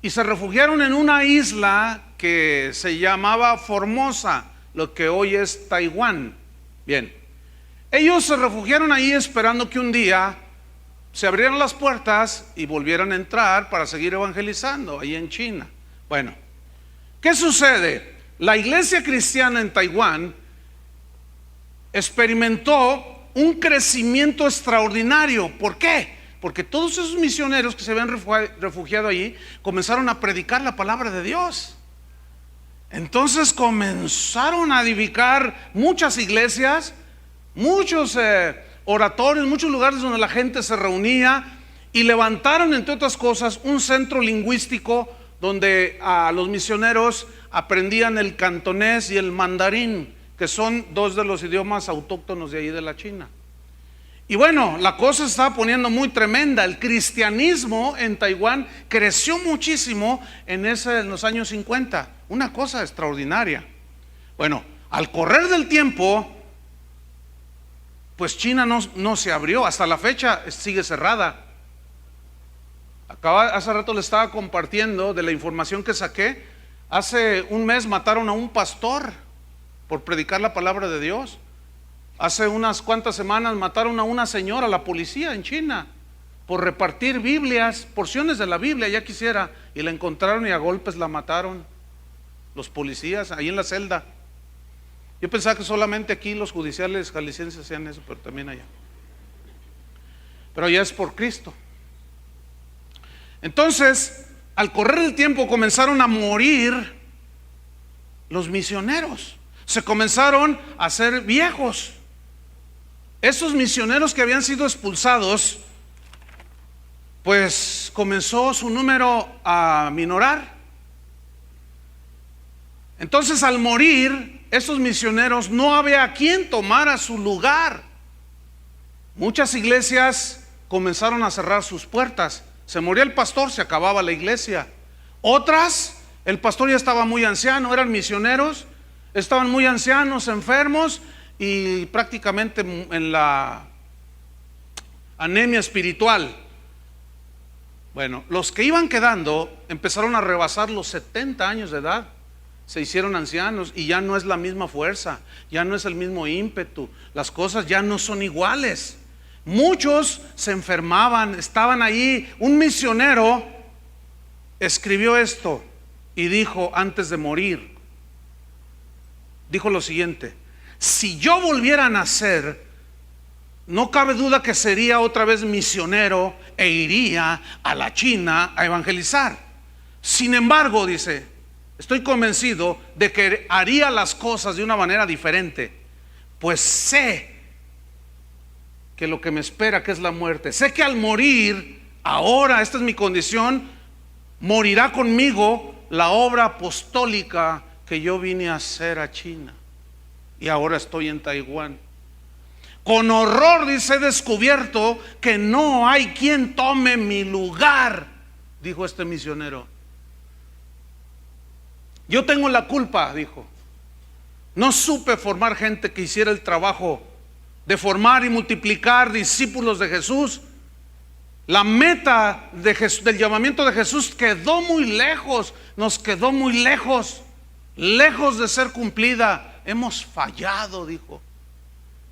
y se refugiaron en una isla que se llamaba Formosa, lo que hoy es Taiwán. Bien, ellos se refugiaron ahí esperando que un día se abrieran las puertas y volvieran a entrar para seguir evangelizando ahí en China. Bueno, ¿qué sucede? La iglesia cristiana en Taiwán experimentó un crecimiento extraordinario. ¿Por qué? Porque todos esos misioneros que se habían refugiado allí comenzaron a predicar la palabra de Dios. Entonces comenzaron a edificar muchas iglesias, muchos oratorios, muchos lugares donde la gente se reunía, y levantaron, entre otras cosas, un centro lingüístico donde los misioneros aprendían el cantonés y el mandarín, que son dos de los idiomas autóctonos de ahí de la China. Y bueno, la cosa se estaba poniendo muy tremenda. El cristianismo en Taiwán creció muchísimo en los años 50, una cosa extraordinaria. Bueno, al correr del tiempo, pues China no se abrió, hasta la fecha sigue cerrada. Hace rato le estaba compartiendo de la información que saqué. Hace un mes mataron a un pastor por predicar la palabra de Dios. Hace unas cuantas semanas mataron a una señora, la policía en China, por repartir Biblias, porciones de la Biblia, ya quisiera, y la encontraron y a golpes la mataron los policías ahí en la celda. Yo pensaba que solamente aquí los judiciales jaliscienses hacían eso, pero también allá. Pero ya es por Cristo. Entonces, al correr el tiempo comenzaron a morir los misioneros. Se comenzaron a hacer viejos. Esos misioneros que habían sido expulsados, pues comenzó su número a minorar. Entonces, al morir esos misioneros, no había quien tomara su lugar. Muchas iglesias comenzaron a cerrar sus puertas. Se moría el pastor, se acababa la iglesia. Otras, el pastor ya estaba muy anciano, eran misioneros, estaban muy ancianos, enfermos, y prácticamente en la anemia espiritual. Bueno, los que iban quedando empezaron a rebasar los 70 años de edad. Se hicieron ancianos y ya no es la misma fuerza, ya no es el mismo ímpetu, las cosas ya no son iguales. Muchos se enfermaban, estaban ahí. Un misionero escribió esto y dijo antes de morir, dijo lo siguiente: si yo volviera a nacer, no cabe duda que sería otra vez misionero e iría a la China a evangelizar. Sin embargo, dice, estoy convencido de que haría las cosas de una manera diferente, pues sé que lo que me espera, que es la muerte, sé que al morir, ahora, esta es mi condición, morirá conmigo la obra apostólica que yo vine a hacer a China, y ahora estoy en Taiwán. Con horror, dice, he descubierto que no hay quien tome mi lugar, dijo este misionero. Yo tengo la culpa, dijo. No supe formar gente que hiciera el trabajo de formar y multiplicar discípulos de Jesús. La meta del llamamiento de Jesús quedó muy lejos, nos quedó muy lejos, lejos de ser cumplida. Hemos fallado, dijo.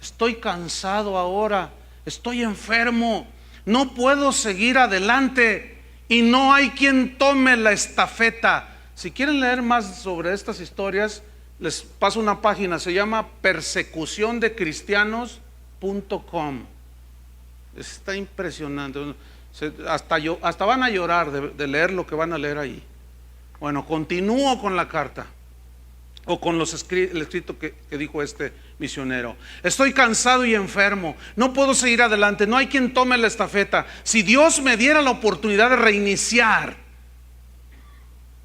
Estoy cansado ahora, estoy enfermo, no puedo seguir adelante y no hay quien tome la estafeta. Si quieren leer más sobre estas historias, les paso una página, se llama persecuciondecristianos.com. Está impresionante. Hasta van a llorar de leer lo que van a leer ahí. Bueno, continúo con la carta, o con el escrito que dijo este misionero. Estoy cansado y enfermo, no puedo seguir adelante, no hay quien tome la estafeta. Si Dios me diera la oportunidad de reiniciar,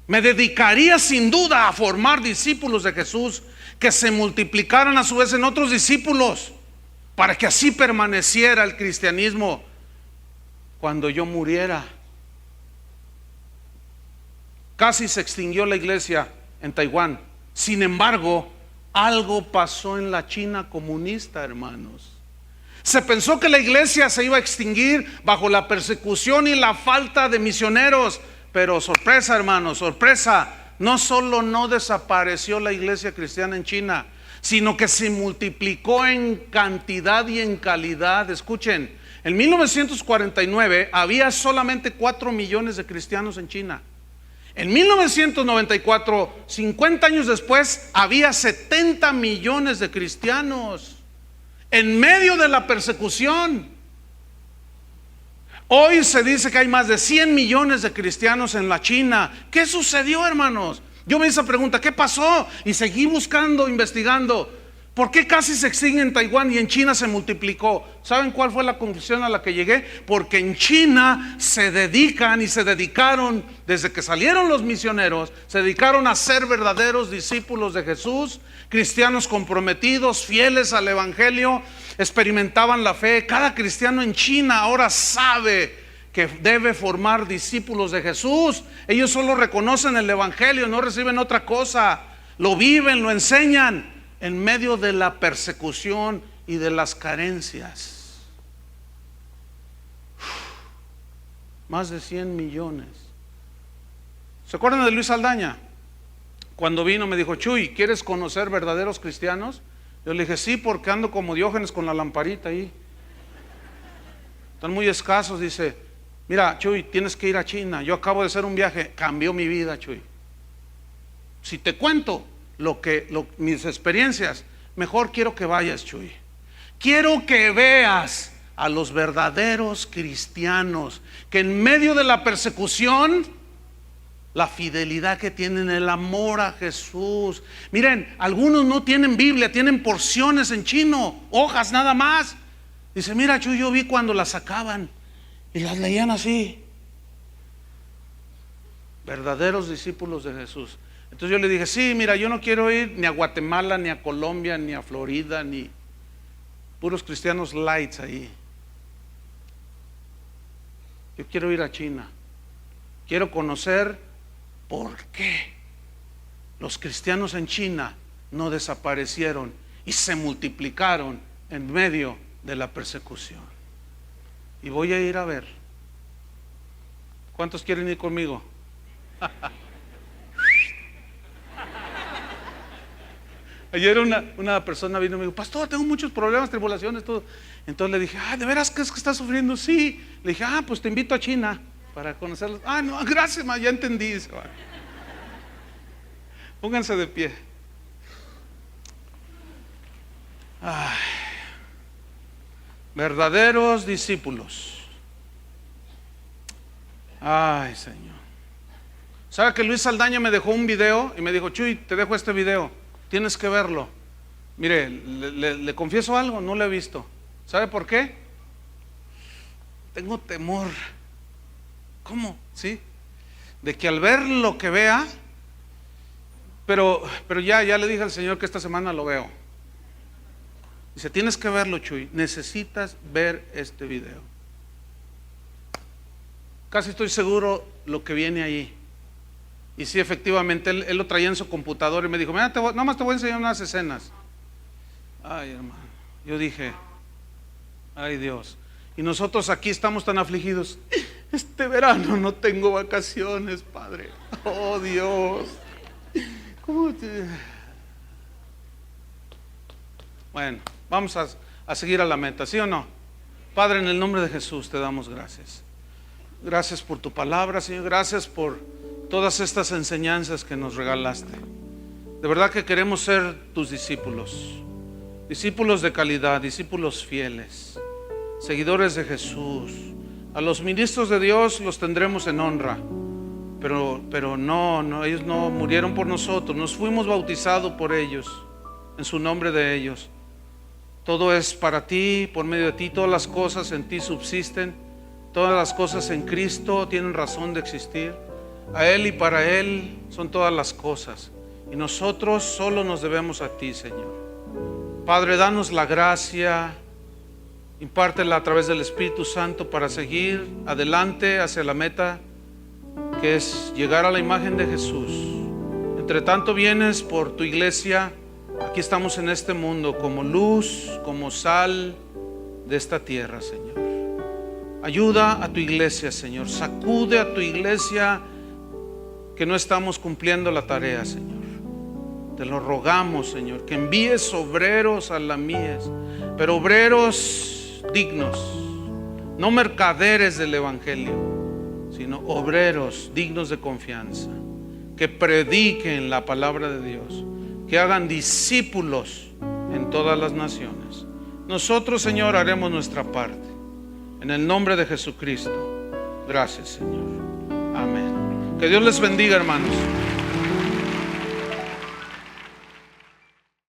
me dedicaría sin duda a formar discípulos de Jesús que se multiplicaran a su vez en otros discípulos, para que así permaneciera el cristianismo cuando yo muriera. Casi se extinguió la iglesia en Taiwán. Sin embargo, algo pasó en la China comunista, hermanos. Se pensó que la iglesia se iba a extinguir bajo la persecución y la falta de misioneros. Pero sorpresa, hermanos, sorpresa. No solo no desapareció la iglesia cristiana en China, sino que se multiplicó en cantidad y en calidad. Escuchen, en 1949 había solamente 4 millones de cristianos en China. En 1994, 50 años después, había 70 millones de cristianos en medio de la persecución. Hoy se dice que hay más de 100 millones de cristianos en la China. ¿Qué sucedió, hermanos? Yo me hice la pregunta, ¿qué pasó? Y seguí buscando, investigando. ¿Por qué casi se extingue en Taiwán y en China se multiplicó? ¿Saben cuál fue la conclusión a la que llegué? Porque en China se dedican y se dedicaron, desde que salieron los misioneros, se dedicaron a ser verdaderos discípulos de Jesús, cristianos comprometidos, fieles al evangelio, experimentaban la fe. Cada cristiano en China ahora sabe que debe formar discípulos de Jesús. Ellos solo reconocen el evangelio, no reciben otra cosa, lo viven, lo enseñan en medio de la persecución y de las carencias. Más de 100 millones. ¿Se acuerdan de Luis Saldaña? Cuando vino me dijo, Chuy, ¿quieres conocer verdaderos cristianos? Yo le dije, sí, porque ando como Diógenes con la lamparita ahí. Están muy escasos. Dice, mira, Chuy, tienes que ir a China. Yo acabo de hacer un viaje, cambió mi vida, Chuy. Si te cuento mis experiencias, mejor quiero que vayas, Chuy. Quiero que veas a los verdaderos cristianos que en medio de la persecución, la fidelidad que tienen, el amor a Jesús. Miren, algunos no tienen Biblia, tienen porciones en chino, hojas nada más. Dice, mira, Chuy, yo vi cuando las sacaban y las leían así. Verdaderos discípulos de Jesús. Entonces yo le dije, sí, mira, yo no quiero ir ni a Guatemala, ni a Colombia, ni a Florida, ni puros cristianos lights ahí. Yo quiero ir a China. Quiero conocer por qué los cristianos en China no desaparecieron y se multiplicaron en medio de la persecución. Y voy a ir a ver. ¿Cuántos quieren ir conmigo? Ayer una persona vino y me dijo, pastor, tengo muchos problemas, tribulaciones, todo. Entonces le dije, ¿de veras crees que estás sufriendo? Sí. Le dije, pues te invito a China para conocerlos. No, gracias, ya entendí. Pónganse de pie. Verdaderos discípulos. Ay, Señor. ¿Sabe que Luis Saldaña me dejó un video y me dijo, Chuy, te dejo este video, tienes que verlo? Mire, le confieso algo, no lo he visto. ¿Sabe por qué? Tengo temor. ¿Cómo? ¿Sí? De que al ver lo que vea, pero ya le dije al Señor que esta semana lo veo. Dice, tienes que verlo, Chuy, necesitas ver este video. Casi estoy seguro lo que viene ahí. Y sí, efectivamente, él lo traía en su computadora y me dijo, mira, nada más te voy a enseñar unas escenas. Ay, hermano, yo dije, ay Dios. Y nosotros aquí estamos tan afligidos. Este verano no tengo vacaciones, Padre. Oh Dios. ¿Cómo te... Bueno, vamos a seguir a la meta, ¿sí o no? Padre, en el nombre de Jesús te damos gracias. Gracias por tu palabra, Señor. Gracias por todas estas enseñanzas que nos regalaste. De verdad que queremos ser tus discípulos. Discípulos de calidad, discípulos fieles, seguidores de Jesús. A los ministros de Dios los tendremos en honra, pero no, ellos no murieron por nosotros, nos fuimos bautizados por ellos, en su nombre de ellos. Todo es para ti, por medio de ti, todas las cosas en ti subsisten, todas las cosas en Cristo tienen razón de existir. A Él y para Él son todas las cosas, y nosotros solo nos debemos a ti, Señor. Padre, danos la gracia, impártela a través del Espíritu Santo para seguir adelante hacia la meta, que es llegar a la imagen de Jesús. Entre tanto vienes por tu iglesia. Aquí estamos en este mundo como luz, como sal de esta tierra, Señor. Ayuda a tu iglesia, Señor. Sacude a tu iglesia que no estamos cumpliendo la tarea, Señor. Te lo rogamos, Señor, que envíes obreros a la mies, pero obreros dignos, no mercaderes del evangelio, sino obreros dignos de confianza, que prediquen la palabra de Dios, que hagan discípulos en todas las naciones. Nosotros, Señor, haremos nuestra parte. En el nombre de Jesucristo. Gracias, Señor. Amén. Que Dios les bendiga, hermanos.